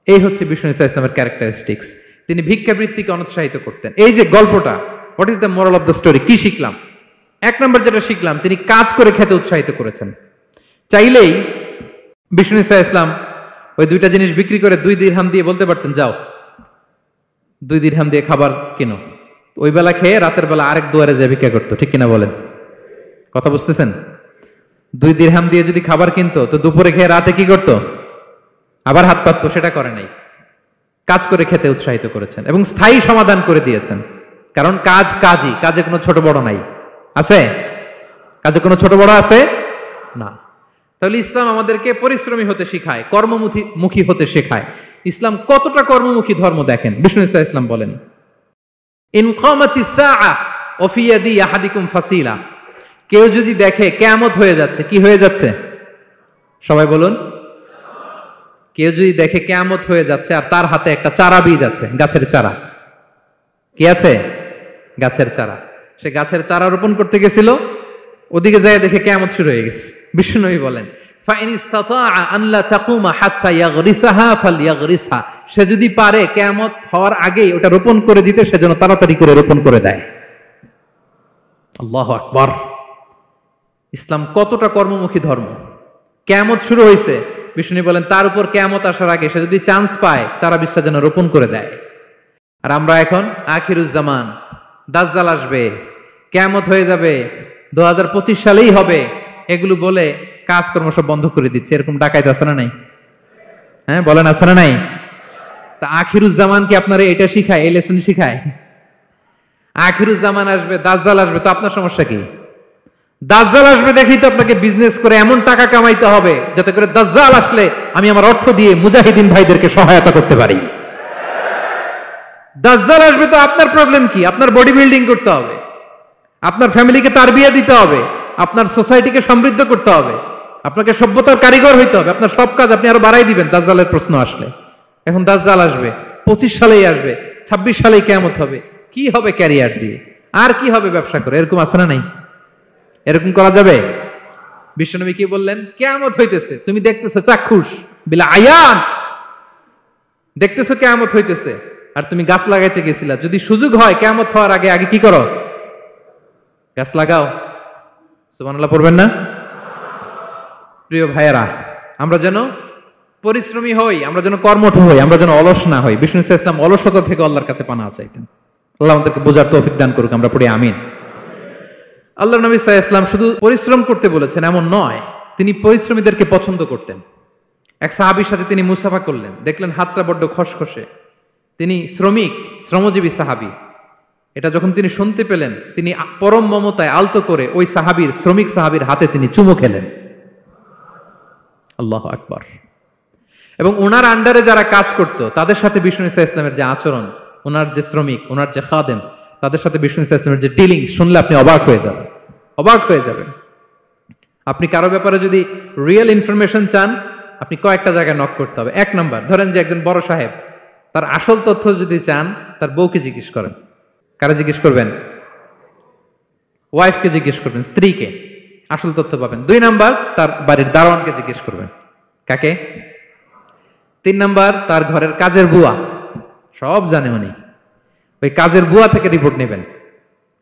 এই হচ্ছে বিষ্ণু সাল্লাল্লাহু আলাইহি ওয়াসাল্লামের ক্যারেক্টারিস্টিক্স। তিনি ভিক্ষাবৃত্তিকে অনুৎসাহিত করতেন। এই যে গল্পটা, what is the moral of the story, কি শিখলাম? 1 নম্বর যেটা শিখলাম, তিনি কাজ করে খেতে উৎসাহিত করেছেন। চাইলেই বিষ্ণু সাল্লাল্লাহু আলাইহি ওয়াসাল্লাম ওই 2টা জিনিস বিক্রি করে 2 দিরহাম দিয়ে বলতে পারতেন, যাও 2 দিরহাম দিয়ে খাবার কিনো। ওই বেলা খেয়ে রাতের বেলা আরেক দুয়ারে যে ভিক্ষা করতো, ঠিক কিনা বলেন? কথা বুঝতেছেন? 2 দিরহাম দিয়ে যদি খাবার কিনতো, তো দুপুরে খেয়ে রাতে কি করতো? আবার হাত পাততো। সেটা করে নাই, কাজ করে খেতে উৎসাহিত করেছেন এবং স্থায়ী সমাধান করে দিয়েছেন। কারণ কাজ কাজই, কাজে কোনো ছোট বড় নাই। আছে? কাজে কোনো ছোট বড় আছে না। তাহলে ইসলাম আমাদেরকে পরিশ্রমী হতে শেখায়, কর্মমুখী হতে শেখায়। ইসলাম কতটা কর্মমুখী ধর্ম দেখেন। বিষ্ণু ইসলাম বলেন, ইন কামাতিস সাআ ওয়া ফি ইয়াদি আহাদিকুম ফাসিলা, কেউ যদি দেখে কিয়ামত হয়ে যাচ্ছে, কি হয়ে যাচ্ছে? সবাই বলুন। কেউ যদি দেখে কিয়ামত হয়ে যাচ্ছে আর তার হাতে একটা চারা বীজ আছে, গাছের চারা। কি আছে? গাছের চারা। সে গাছের চারা রোপণ করতে গেছিল, ওদিকে যায় দেখে কিয়ামত শুরু হয়ে গেছে। বিষ্ণুনবী বলেন, ফাইন ইসতাতাআ আন লা তাকুমা হাত্তা ইয়াগরিসাহা ফালইয়াগরিসহা, সে যদি পারে কিয়ামত হওয়ার আগেই ওটা রোপণ করে দিতে, সেজন্য তাড়াতাড়ি করে রোপণ করে দেয়। আল্লাহু আকবার। ইসলাম কতটা কর্মমুখী ধর্ম। কিয়ামত শুরু হয়েছে, বিষ্ণু বলেন তার উপর কিয়ামত আসার আগে সে যদি চান্স পায়, চারা বীজটা যেন রোপণ করে দেয়। আর আমরা এখন আখিরুজ্জামান, দাজ্জাল আসবে, কিয়ামত হয়ে যাবে, 2025 সালেই হবে, এগুলো বলে কাজকর্ম সব বন্ধ করে দিচ্ছে। এরকম ডাকাইতে আছে না নাই? হ্যাঁ বলেন, আছে না নাই? তা আখিরুজ্জামান কি আপনারা এটা শিখায়, এই লেসন শিখায়? আখিরুজ্জামান আসবে, দাজ্জাল আসবে, তো আপনার সমস্যা কি? দাজ্জাল আসবে দেখেই তো আপনাকে বিজনেস করে এমন টাকা কামাইতে হবে যাতে করে দাজ্জাল আসলে আমি আমার অর্থ দিয়ে মুজাহিদিন ভাইদেরকে সহায়তা করতে পারি। দাজ্জাল আসবে তো আপনার প্রবলেম কি? আপনার বডি বিল্ডিং করতে হবে, আপনার ফ্যামিলিকে তারবিয়া দিতে হবে, আপনার সোসাইটিকে সমৃদ্ধ করতে হবে, আপনাকে সভ্যতার কারিগর হইতে হবে। আপনার সব কাজ আপনি আরো বাড়াই দিবেন দাজ্জালের প্রশ্ন আসলে। এখন দাজ্জাল আসবে, 25 সালেই আসবে, 26 সালেই কিয়ামত হবে। কি হবে ক্যারিয়ার দিয়ে? আর কি হবে ব্যবসা করে? এরকম আছে না নাই? এরকম করা যাবে? বিশ্বনবী কি বললেন? কিয়ামত হইতেছে, তুমি দেখতেছো চাক্ষুষ বিলা আয়ান, দেখতেছো কিয়ামত হইতেছে, আর তুমি গাছ লাগাইতে গেছিলা। যদি সুযোগ হয় কিয়ামত হওয়ার আগে আগে কি করো? গাছ লাগাও। সুবহানাল্লাহ পড়বেন না? প্রিয় ভাইয়েরা, আমরা যেন পরিশ্রমী হই, আমরা যেন কর্মঠ হই, আমরা যেন অলস না হই। বিষ্ণু ইসলাম অলসতা থেকে আল্লাহর কাছে পানাহ চাইতেন। আল্লাহ আমাদেরকে বোঝার তৌফিক দান করুক, আমরা পড়ি আমিন। আল্লাহ নবী সাল্লাল্লাহু আলাইহি ওয়াসাল্লাম শুধু পরিশ্রম করতে বলেছেন এমন নয়, তিনি পরিশ্রমীদেরকে পছন্দ করতেন। এক সাহাবীর সাথে তিনি মুসাফা করলেন, দেখলেন হাতটা বড্ড খসখসে, তিনি শ্রমজীবী সাহাবী। এটা যখন তিনি শুনতে পেলেন, তিনি পরম মমতায় আলতো করে ওই শ্রমিক সাহাবীর হাতে তিনি চুমু খেলেন। আল্লাহু আকবার। এবং ওনার আন্ডারে যারা কাজ করত তাদের সাথে বিষ্ণু ইসলামের যে আচরণ, ওনার যে শ্রমিক, ওনার যে খাদেম, তাদের সাথে বিষ্ণু ইসলামের যে ডিলিং শুনলে আপনি অবাক হয়ে যাবেন, অবাক হয়ে যাবেন। আপনি কারো ব্যাপারে যদি রিয়েল ইনফরমেশন চান, আপনি কয়েকটা জায়গায় নক করতে হবে। 1 নাম্বার, ধরেন যে একজন বড় সাহেব, তার আসল তথ্য যদি চান, তার বউকে জিজ্ঞেস করেন। কারে জিজ্ঞেস করবেন? ওয়াইফকে জিজ্ঞেস করবেন, স্ত্রীকে, আসল তথ্য পাবেন। 2 নাম্বার, তার বাড়ির দারোয়ানকে জিজ্ঞেস করবেন। কাকে? 3 নাম্বার, তার ঘরের কাজের বুয়া, সব জানে উনি, ওই কাজের বুয়া থেকে রিপোর্ট নেবেন,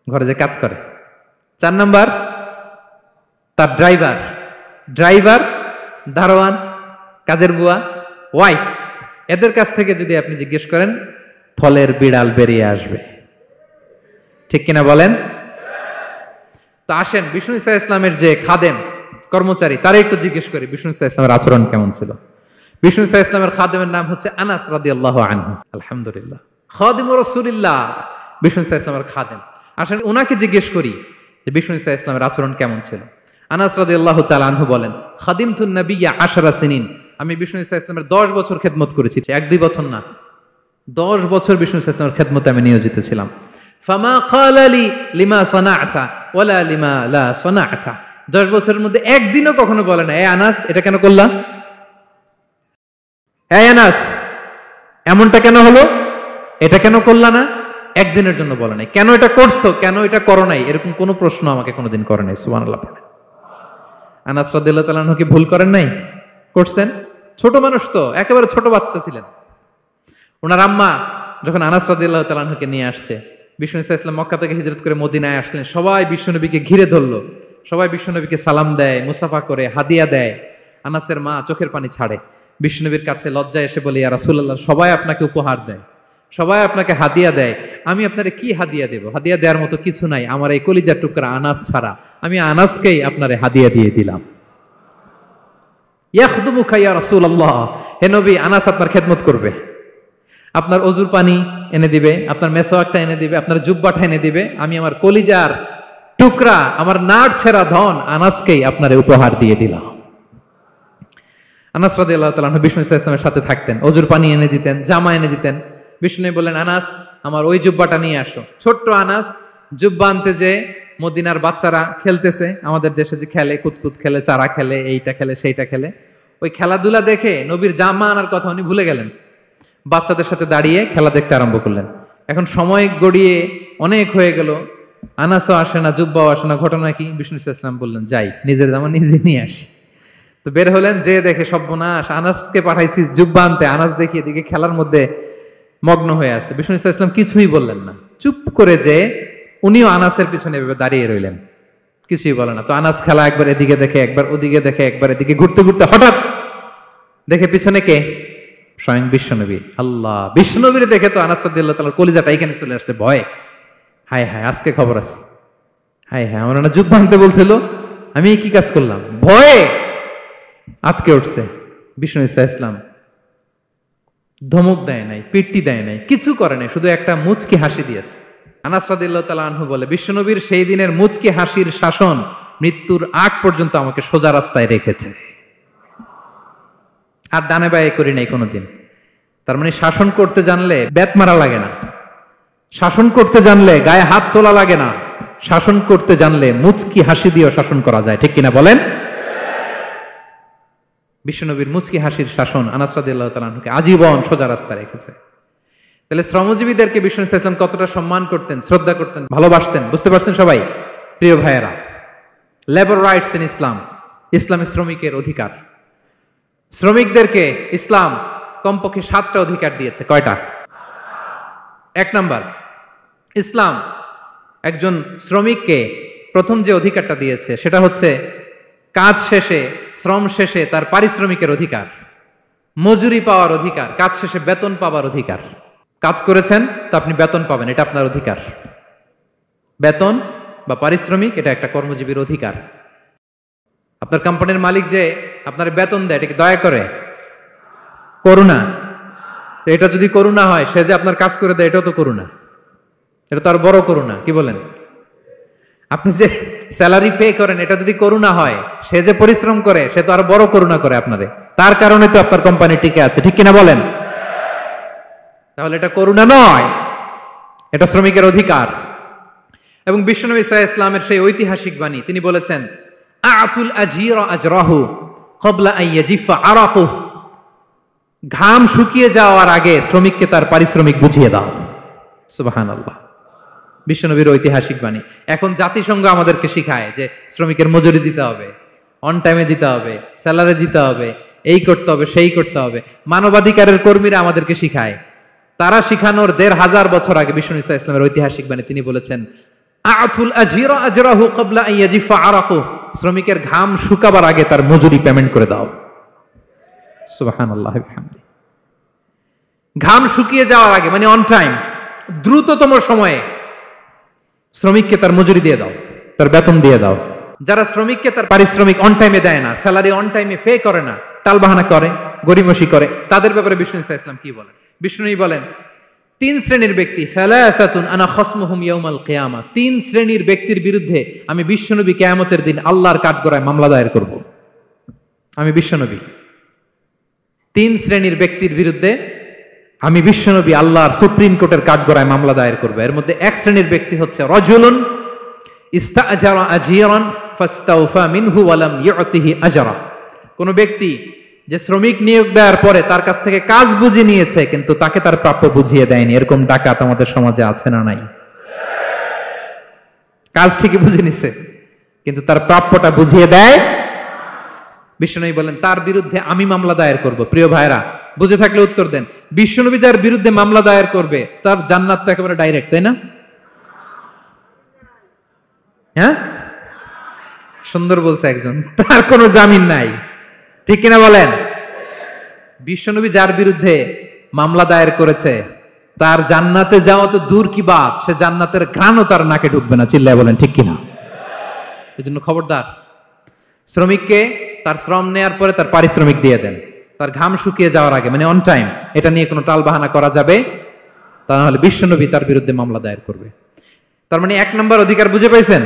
ঘরে যে কাজ করে। 4 নাম্বার, তার ড্রাইভার, দারোয়ান, কাজের বুয়া, ওয়াইফ, এদের কাছ থেকে যদি আপনি জিজ্ঞেস করেন, ফলের বিড়াল বেরিয়ে আসবে। ঠিক কিনা বলেন? তো আসেন বিষ্ণু ঈসা ইসলামের যে খাদেম, কর্মচারী, তারা একটু জিজ্ঞেস করি বিষ্ণু ঈসা ইসলামের আচরণ কেমন ছিল। বিষ্ণু ঈসা ইসলামের খাদেমের নাম হচ্ছে আনাস রাদিয়াল্লাহু আনহু। আলহামদুলিল্লাহ, খাদিমুর রাসূলিল্লাহ, বিষ্ণু ঈসা ইসলামের খাদেম। আসেন ওনাকে জিজ্ঞেস করি যে বিষ্ণু ঈসা ইসলামের আচরণ কেমন ছিল। আনাস রাদিয়াল্লাহু তাআলা আনহু বলেন, খাদিমতুন নবিয়্যা 10 সিনিন, আমি বিষ্ণু ঈসা ইসলামের 10 বছর খেদমত করেছি, 1-2 বছর না, 10 বছর বিষ্ণু ঈসা ইসলামের খেদমতে আমি নিয়োজিত ছিলাম। ফামা ক্বালা লি লিমা সানা'তা ওয়ালা লিমা লা সানা'তা, 10 বছরের মধ্যে একদিনও কখনো বলে না, এ আনাস এটা কেন করলা, এ আনাস এমনটা কেন হলো, এটা কেন করলা না, একদিনের জন্য বলে নাই। কেন এটা করছো, কেন এটা করো নাই, এরকম কোনো প্রশ্ন আমাকে কোনোদিন করে নাই। সুবহানাল্লাহ। আনাস রাদিয়াল্লাহু তাআলা আনহু কি ভুল করেন নাই? করছেন। ছোট মানুষ তো, একেবারে ছোট বাচ্চা ছিলেন। ওনার আম্মা যখন আনাস রাদিয়াল্লাহু তাআলা আনহুকে নিয়ে আসছে, বিষ্ণু ঈসা ইসলাম মক্কা থেকে হিজরত করে মদিনায় আসলেন, সবাই বিশ্বনবীকে ঘিরে ধরলো, সবাই বিশ্বনবীকে সালাম দেয়, মুসাফা করে, হাদিয়া দেয়। আনাসের মা চোখের পানি ছাড়ে, বিশ্বনবীর কাছে লজ্জায় এসে বলে, ইয়া রাসূলুল্লাহ, সবাই আপনাকে উপহার দেয়, সবাই আপনাকে হাদিয়া দেয়, আমি আপনারে কি হাদিয়া দেব? হাদিয়া দেওয়ার মতো কিছু নাই আমার এই কলিজার টুকরা আনাস ছাড়া, আমি আনাসকেই আপনারে হাদিয়া দিয়ে দিলাম। ইয়াখদুমুকা ইয়া রাসূলুল্লাহ, হে নবী, আনাস আপনার খেদমত করবে, আপনার অজুর পানি এনে দিবে, আপনার মেসওয়াকটা এনে দিবে, আপনার জুব্বাটা এনে দিবে, আমি আমার কলিজার টুকরা, আমার নাড় ছেঁড়া ধন আনাসকেই আপনারে উপহার দিয়ে দিলাম। আনাস রাদিয়াল্লাহু তাআলা বিষ্ণু ঈসা ইসলামের সাথে থাকতেন, অজুর পানি এনে দিতেন, জামা এনে দিতেন। বিষ্ণু বললেন, আনাস আমার ওই জুব্বাটা নিয়ে আসো। ছোট্ট আনাস জুব্বা আনতে যে মদিনার বাচ্চারা খেলতেছে, আমাদের দেশে যে খেলে, কুতকুত খেলে, চারা খেলে, এইটা খেলে, সেইটা খেলে, ওই খেলাধুলা দেখে নবীর জামা আনার কথা উনি ভুলে গেলেন, বাচ্চাদের সাথে দাঁড়িয়ে খেলা দেখতে আরম্ভ করলেন। এখন সময় গড়িয়ে অনেক হয়ে গেল, আনাসও আসে না, জুব্বাও আসে না। ঘটনা কি? বিষ্ণু ইসলাম বললেন, যাই নিজের জামা নিজে নিয়ে আসি। তো বের হলেন, যে দেখে সর্বনাশ, আনাসকে পাঠাইছি জুব্বা আনতে, আনাস দেখি এদিকে খেলার মধ্যে মগ্ন হয়ে আছে। বিষ্ণু ইসলাম কিছুই বললেন না, চুপ করে যে উনিও আনাসের পিছনে এভাবে দাঁড়িয়ে রইলেন, কিছুই বলে না। তো আনাস খেলা একবার এদিকে দেখে, একবার ওদিকে দেখে, একবার এদিকে ঘুরতে ঘুরতে হঠাৎ দেখে পিছনে কে? স্বয়ং বিশ্বনবী। আল্লাহ, বিশ্বনবীর দেখে তো আনাস রাদিয়াল্লাহু তাআলার কলিজাটা এখানে চলে আসছে ভয়। হায় হায়, আজকে খবর আছে, হায় হায়, আমার না জুব্বা আনতে বলছিল, আমি কি কাজ করলাম? ভয়ে আটকে উঠছে। বিষ্ণু ঈসা ইসলাম ধমক দেয় নাই, পিট্টি দেয় নাই, কিছু করে নাই, শুধু একটা মুচকি হাসি দিয়েছে। আনাস রাদিয়াল্লাহু তাআলা আনহু বলে, বিশ্বনবীর সেই দিনের মুচকি হাসির শাসন মৃত্যুর আগ পর্যন্ত আমাকে সোজা রাস্তায় রেখেছে, আর ডানে বায়ে করি নাই কোনোদিন। তার মানে শাসন করতে জানলে ব্যাট মারা লাগে না, শাসন করতে জানলে গায়ে হাত তোলা লাগে না, শাসন করতে জানলে মুচকি হাসি দিয়েও শাসন করা যায়। ঠিক কিনা বলেন? বিশ্বনবীর মুচকি হাসির শাসন আনাস রাদিয়াল্লাহু তাআলা আনহুকে আজীবন সোজা রাস্তা রেখেছে। তাহলে শ্রমজীবীদেরকে বিষ্ণু ইসলাম কতটা সম্মান করতেন, শ্রদ্ধা করতেন, ভালোবাসতেন, বুঝতে পারছেন সবাই? প্রিয় ভাইয়েরা, লেবার রাইটস ইন ইসলাম, ইসলামী শ্রমিকের অধিকার। শ্রমিকদেরকে ইসলাম কমপক্ষে 7টা অধিকার দিয়েছে। কয়টা? 1 নাম্বার, ইসলাম একজন শ্রমিককে প্রথম যে অধিকারটা দিয়েছে সেটা হচ্ছে কাজ শেষে, শ্রম শেষে তার পারিশ্রমিকের অধিকার, মজুরি পাওয়ার অধিকার, কাজ শেষে বেতন পাওয়ার অধিকার। কাজ করেছেন তো আপনি বেতন পাবেন, এটা আপনার অধিকার। বেতন বা পারিশ্রমিক এটা একটা কর্মজীবীর অধিকার। আপনার কোম্পানির মালিক যে আপনার বেতন দেয়, এটা কি দয়া করে? করুণা? তো এটা যদি করুণা হয়, সে যে আপনার কাজ করে দেয়, এটাও তো করুণা, এটা তো আর বড় করুণা। কি বলেন? আপনি যে স্যালারি পে করেন, এটা যদি করুণা হয়, সে যে পরিশ্রম করে, সে তো আরো বড় করুণা করে আপনারে, তার কারণে তো আপনার কোম্পানি টিকে আছে। ঠিক কিনা বলেন? তাহলে এটা করুণা নয়, এটা শ্রমিকের অধিকার। এবং বিশ্বনবী সাল্লাল্লাহু আলাইহি ওয়াসাল্লামের সেই ঐতিহাসিক বাণী, তিনি বলেছেন, আতুল আজীরা আজরাহু ক্বাবলা আন ইয়াজিফা আরাকু, ঘাম শুকিয়ে যাওয়ার আগে শ্রমিককে তার পারিশ্রমিক বুঝিয়ে দাও। সুবহানাল্লাহ, বিশ্বনবীর ঐতিহাসিক বাণী। এখন জাতিসংঘ আমাদেরকে শিখায় যে শ্রমিকের মজুরি দিতে হবে, অন টাইমে দিতে হবে, স্যালারি দিতে হবে, এই করতে হবে, সেই করতে হবে। মানবাধিকারের কর্মীরা আমাদেরকে শিখায়, তারা শিখানোর 1500 বছর আগে বিশ্বনবী সাল্লাল্লাহু আলাইহি ওয়াসাল্লামের ঐতিহাসিক বাণী, তিনি বলেছেন, আতুল আজীরা আজরাহু ক্বাবলা আন ইয়াজিফা আরাকু, শ্রমিকের ঘাম শুকাবার আগে তার মজুরি পেমেন্ট করে দাও। সুবহানাল্লাহ বিহামদিহি। ঘাম শুকিয়ে যাওয়ার আগে মানে অন টাইম, দ্রুততম সময়ে শ্রমিককে তার মজুরি দিয়ে দাও, তার বেতন দিয়ে দাও। যারা শ্রমিককে তার পারিশ্রমিক অন টাইমে দেয় না, স্যালারি অন টাইমে পে করে না, টালবাহানা করে, গরিমসি করে, তাদের ব্যাপারে বিষ্ণু সাল্লাল্লাহু আলাইহি ওয়াসাল্লাম কি বলেন? বিষ্ণু বলেন 3 শ্রেণীর ব্যক্তি, সালাসাতুন আনা খাসমুহুম ইয়াউমাল কিয়ামা, 3 শ্রেণীর ব্যক্তির বিরুদ্ধে আমি বিশ্বনবী কিয়ামতের দিন আল্লাহর কাঠগড়ায় মামলা দায়ের করব। আমি বিশ্বনবী 3 শ্রেণীর ব্যক্তির বিরুদ্ধে আমি বিশ্বনবী আল্লাহর সুপ্রিম কোর্টের কাঠগড়ায় মামলা দায়ের করব। এর মধ্যে এক শ্রেণীর ব্যক্তি হচ্ছে রাজুলুন ইস্তাআজারা আজিরান ফাস্তাওফা মিনহু ওয়া লাম ইউতিহি আজরা, কোন ব্যক্তি যে শ্রমিক নিয়োগ দেওয়ার পরে তার কাছ থেকে কাজ বুঝিয়ে নিয়েছে কিন্তু তাকে তার প্রাপ্য বুঝিয়ে দেয়নি। এরকম ডাকাত আমাদের সমাজে আছে না নাই? কাজ ঠিকই বুঝে নিছে কিন্তু তার প্রাপ্যটা বুঝিয়ে দেয়। বিশ্বনবী বলেন তার বিরুদ্ধে আমি মামলা দায়ের করব। প্রিয় ভাইরা, বুঝে থাকলে উত্তর দেন। বিশ্বনবী যার বিরুদ্ধে মামলা দায়ের করবে তার জান্নাত তো একেবারে ডাইরেক্ট, তাই না? হ্যাঁ, সুন্দর বলছে একজন, তার কোনো জামিন নাই, ঠিক কিনা বলেন? বিশ্বনবী যার বিরুদ্ধে মামলা দায়ের করেছে তার জান্নাতে যাওয়া তো দূর কি বাত, সে জান্নাতের ঘ্রাণও তার নাকে ঢুকবে না। চিল্লায় বলেন ঠিক কিনা? এই জন্য খবরদার, শ্রমিককে তার শ্রম নেয়ার পরে তার পারিশ্রমিক দিয়ে দেন, তার ঘাম শুকিয়ে যাওয়ার আগে মানে অন টাইম। এটা নিয়ে কোনো টালবাহানা করা যাবে তা না হলে বিশ্বনবী তার বিরুদ্ধে মামলা দায়ের করবে। তার মানে 1 নম্বর অধিকার বুঝে পাইছেন?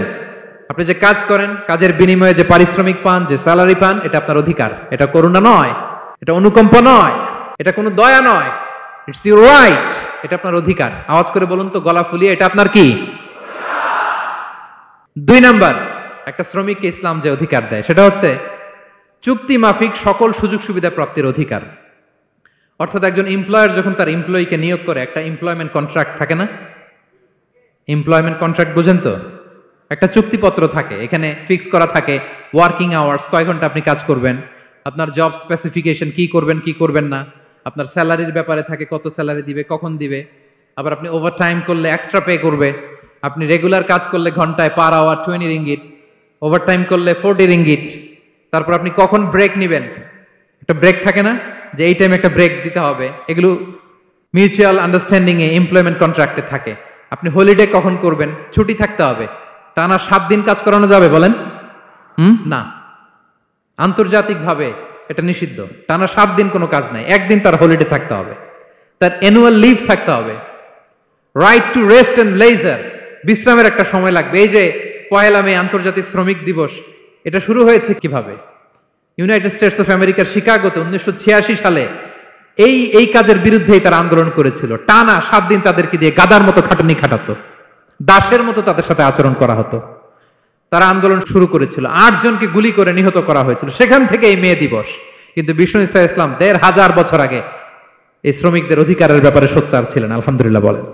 আপনি যে কাজ করেন, কাজের বিনিময়ে যে পারিশ্রমিক পান, যে স্যালারি পান, এটা আপনার অধিকার। এটা করুণা নয়, এটা অনুকম্প নয়, এটা কোনো দয়া নয়, ইটস ইউর রাইট। এটা আপনার অধিকার। আওয়াজ করে বলুন তো গলা ফুলিয়ে, এটা আপনার কি? 2 নাম্বার, একটা শ্রমিককে ইসলাম যে অধিকার দেয় সেটা হচ্ছে চুক্তি মাফিক সকল সুযোগ সুবিধা প্রাপ্তির অধিকার। অর্থাৎ একজন এমপ্লয়ার যখন তার এমপ্লয়িকে নিয়োগ করে, একটা এমপ্লয়মেন্ট কন্ট্রাক্ট থাকে না? এমপ্লয়মেন্ট কন্ট্রাক্ট বুঝেন তো? একটা চুক্তিপত্র থাকে, এখানে ফিক্স করা থাকে ওয়ার্কিং আওয়ার্স, কয় ঘন্টা আপনি কাজ করবেন, আপনার জব স্পেসিফিকেশন, কি করবেন কি করবেন না, আপনার স্যালারির ব্যাপারে থাকে, কত স্যালারি দিবে, কখন দিবে, আবার আপনি ওভার টাইম করলে এক্সট্রা পে করবে, আপনি রেগুলার কাজ করলে ঘন্টায় per hour 20 ringgit, overtime করলে 40 রিঙ্গিট। তারপর আপনি কখন ব্রেক নেবেন, একটা ব্রেক থাকে না যে এই টাইমে একটা ব্রেক দিতে হবে, এগুলো মিউচুয়াল আন্ডারস্ট্যান্ডিং এ এমপ্লয়মেন্ট কন্ট্রাক্টে থাকে। আপনি হলিডে কখন করবেন, ছুটি থাকতে হবে। টানা 7 দিন কাজ করানো যাবে বলেন? না, আন্তর্জাতিকভাবে এটা নিষিদ্ধ। টানা 7 দিন কোনো কাজ নাই, 1 দিন তার হলিডে থাকতে হবে, তার অ্যানুয়াল লিভ থাকতে হবে। Right to rest and leisure, বিশ্রামের একটা সময় লাগবে। এই যে 1 মে আন্তর্জাতিক শ্রমিক দিবস, এটা শুরু হয়েছে কিভাবে? ইউনাইটেড স্টেটস অফ আমেরিকার শিকাগোতে 1986 সালে এই কাজের বিরুদ্ধেই তারা আন্দোলন করেছিল। টানা 7 দিন তাদেরকে দিয়ে গাদার মতো খাটুনি খাটাতো, দাসের মতো তাদের সাথে আচরণ করা হতো। তারা আন্দোলন শুরু করেছিল, 8 জনকে গুলি করে নিহত করা হয়েছিল। সেখান থেকে এই মে দিবস। কিন্তু বিষ্ণু ঈসা ইসলাম 1500 বছর আগে এই শ্রমিকদের অধিকারের ব্যাপারে সোচ্চার ছিলেন। আলহামদুলিল্লাহ বলেন।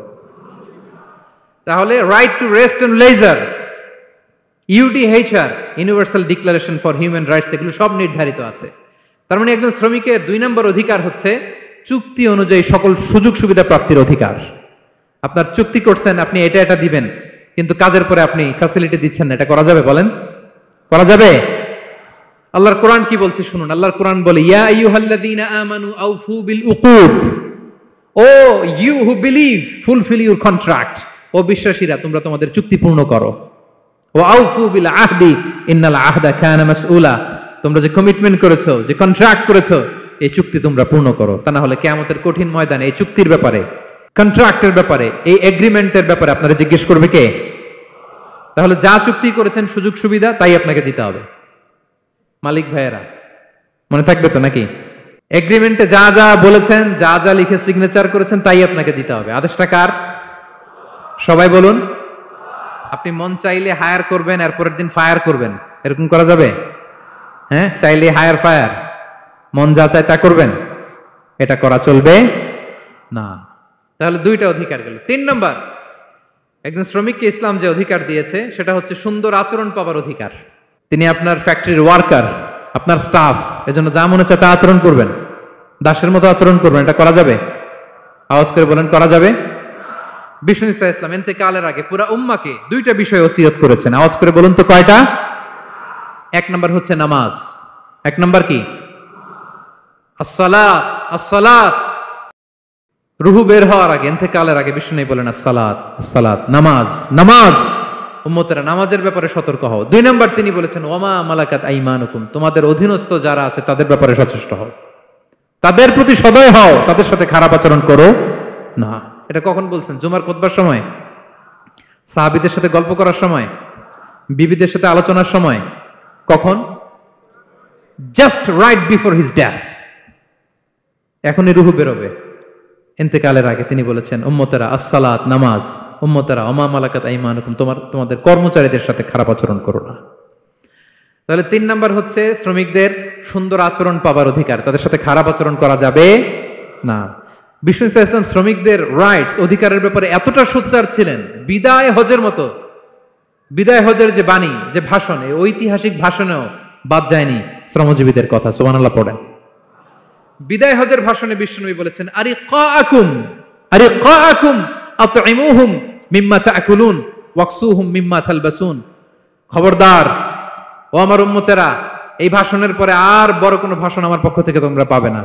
তাহলে right to rest and leisure, UDHR, universal declaration for human rights, এগুলো সব নির্ধারিত আছে। তার মানে একজন শ্রমিকের 2 নম্বর অধিকার হচ্ছে চুক্তি অনুযায়ী সকল সুযোগ সুবিধা প্রাপ্তির অধিকার। আপনার চুক্তি করছেন, আপনি এটা এটা দিবেন, কিন্তু কাজের পরে আপনি ফ্যাসিলিটি দিচ্ছেন না, এটা করা যাবে বলেন? করা যাবে? আল্লাহর কোরআন কি বলছে শুনুন। আল্লাহর কোরআন বলে, ইয়া আইয়ুহাল্লাযীনা আমানু আউফু বিল উকুদ, O you who believe fulfil your contract, ও বিশ্বাসীরা তোমরা তোমাদের চুক্তি পূর্ণ করো। ওয়া আউফু বিল আহদি ইন্নাল আহদা কানা মাসউলা, তোমরা যে কমিটমেন্ট করেছো, যে কন্ট্রাক্ট করেছো, এই চুক্তি তোমরা পূর্ণ করো। তা না হলে কিয়ামতের কঠিন ময়দানে এই চুক্তির ব্যাপারে, কন্ট্রাক্টের ব্যাপারে, এই এগ্রিমেন্টের ব্যাপারে আপনারা জিজ্ঞেস করবে কে? তাহলে যা চুক্তি করেছেন সুযোগ সুবিধা তাই আপনাকে দিতে হবে। মালিক ভাইয়েরা মনে থাকবে তো নাকি? এগ্রিমেন্টে যা যা বলেছেন, যা যা লিখে সিগনেচার করেছেন তাই আপনাকে দিতে হবে। আদেশটা কার? সবাই বলুন। আপনি মন চাইলে হায়ার করবেন, এরপরের দিন ফায়ার করবেন, এরকম করা যাবে? হ্যাঁ, চাইলে হায়ার ফায়ার, মন যা চায় তা করবেন, এটা করা চলবে না। তাহলে 2টা অধিকার গেল। 3 নম্বর, একজন শ্রমিককে ইসলাম যে অধিকার দিয়েছে সেটা হচ্ছে সুন্দর আচরণ পাবার অধিকার। তিনি আপনার ফ্যাক্টরির ওয়ার্কার, আপনার স্টাফ, এজন্য যা মনে চায় তা আচরণ করবেন, দাসের মতো আচরণ করবেন। এটা করা যাবে? আওয়াজ করে বলেন, করা যাবে? বিষ্ণু ঈসা ইসলাম ইন্তেকালের আগে পুরা উম্মাকে 2টা বিষয় ওসিয়ত করেছেন। আওয়াজ করে বলুন তো কয়টা? এক নাম্বার হচ্ছে নামাজ। এক নাম্বার কি? আসসালাত। আসসালাত, রুহু বের হওয়ার আগে, ইন্তেকালের আগে বিষ্ণু বলেন আসসালাত, আসসালাত, নামাজ, নামাজ। উম্মতেরা নামাজের ব্যাপারে সতর্ক হও। দুই নাম্বার তিনি বলেছেন ওয়ামা মালাকাত আইমানুকুম, তোমাদের অধীনস্থ যারা আছে তাদের ব্যাপারে সচেষ্ট হও, তাদের প্রতি সদয় হও, তাদের সাথে খারাপ আচরণ করো না। এটা কখন বলছেন? জুমার খুতবার সময়, সাহাবীদের সাথে গল্প করার সময়, বিবিদের সাথে আলোচনার সময়। কখন? Just right before his death. এখনই রুহু বেরোবে, ইন্তেকালের আগে তিনি বলেছেন উম্মতেরা আসসালাত, নামাজ, উম্মতেরা ওমা মালাকাত আইমানুকুম, তোমাদের কর্মচারীদের সাথে খারাপ আচরণ করো না। তাহলে 3 নাম্বার হচ্ছে শ্রমিকদের সুন্দর আচরণ পাবার অধিকার, তাদের সাথে খারাপ আচরণ করা যাবে না। বিষ্ণু ইসলাম শ্রমিকদের রাইটস, অধিকারের ব্যাপারে এতটা সোচ্চার ছিলেন, বিদায় হজের মতো, বিদায় হজের যে বাণী, যে ভাষণ, এই ঐতিহাসিক ভাষণেও বাদ যায়নি শ্রমজীবীদের কথা। সুবহানাল্লাহ পড়েন। বিদায় হজের ভাষণে বিষ্ণুনবী বলেছেন আরিকাকুম, আরিকাকুম আতইমুহুম মিম্মা তাকুলুন ওয়াকসুহুম মিম্মা তালবাসুন। খবরদার ও আমার উম্মতেরা, এই ভাষণের পরে আর বড় কোনো ভাষণ আমার পক্ষ থেকে তোমরা পাবে না।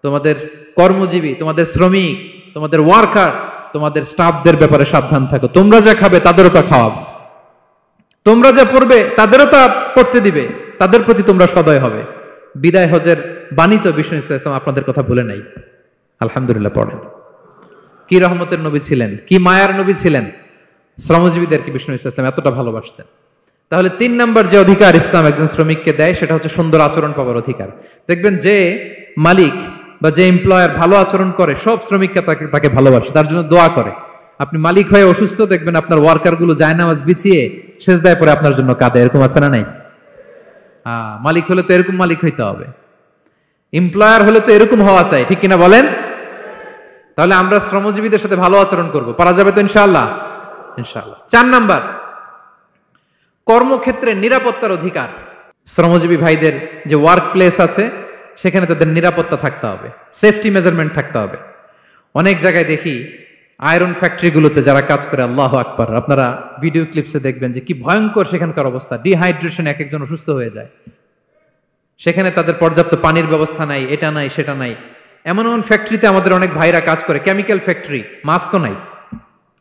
তোমাদের কর্মজীবী, তোমাদের শ্রমিক, তোমাদের ওয়ার্কার, তোমাদের স্টাফদের ব্যাপারে সাবধান থাকো। তোমরা যা খাবে তাদেরও তা খাওয়াবে, তোমরা যা পড়বে তাদেরও তা পড়তে দিবে, তাদের প্রতি তোমরা সদয় হবে। বিদায় হজের বাণী তো বিষ্ণু ইসলাম আপনাদের কথা ভুলে নাই। আলহামদুলিল্লাহ পড়েন। কি রহমতের নবী ছিলেন, কি মায়ার নবী ছিলেন। শ্রমজীবীদেরকে বিষ্ণু ইসলাম এতটা ভালোবাসতেন। তাহলে 3 নাম্বার যে অধিকার ইসলাম একজন শ্রমিককে দেয় সেটা হচ্ছে সুন্দর আচরণ পাওয়ার অধিকার। দেখবেন যে মালিক বা যে এমপ্লয়ার ভালো আচরণ করে, সব শ্রমিককে তাকে ভালোবাসে, তার জন্য দোয়া করে। আপনি মালিক হয়ে অসুস্থ, দেখবেন আপনার ওয়ার্কার গুলো জায়নামাজ বিছিয়ে সেজদায় পরে আপনার জন্য কাঁদে। এরকম আছে না নাই? মালিক হলে তো এরকম মালিক হইতে হবে, এমপ্লয়ার হলে তো এরকম হওয়া চাই, ঠিক কিনা বলেন? তাহলে আমরা শ্রমজীবীদের সাথে ভালো আচরণ করব, পারা যাবে তো ইনশাআল্লাহ? ইনশাআল্লাহ। 4 নাম্বার, কর্মক্ষেত্রে নিরাপত্তার অধিকার। শ্রমজীবী ভাইদের যে ওয়ার্ক প্লেস আছে সেখানে তাদের নিরাপত্তা থাকতে হবে, সেফটি মেজারমেন্ট থাকতে হবে। অনেক জায়গায় দেখি আয়রন ফ্যাক্টরিগুলোতে যারা কাজ করে, আল্লাহু আকবার, আপনারা ভিডিও ক্লিপসে দেখবেন যে কি ভয়ঙ্কর সেখানকার অবস্থা। ডিহাইড্রেশন, এক একজন অসুস্থ হয়ে যায়। সেখানে তাদের পর্যাপ্ত পানির ব্যবস্থা নাই, এটা নাই সেটা নাই। এমন এমন ফ্যাক্টরিতে আমাদের অনেক ভাইরা কাজ করে, কেমিক্যাল ফ্যাক্টরি, মাস্কও নাই।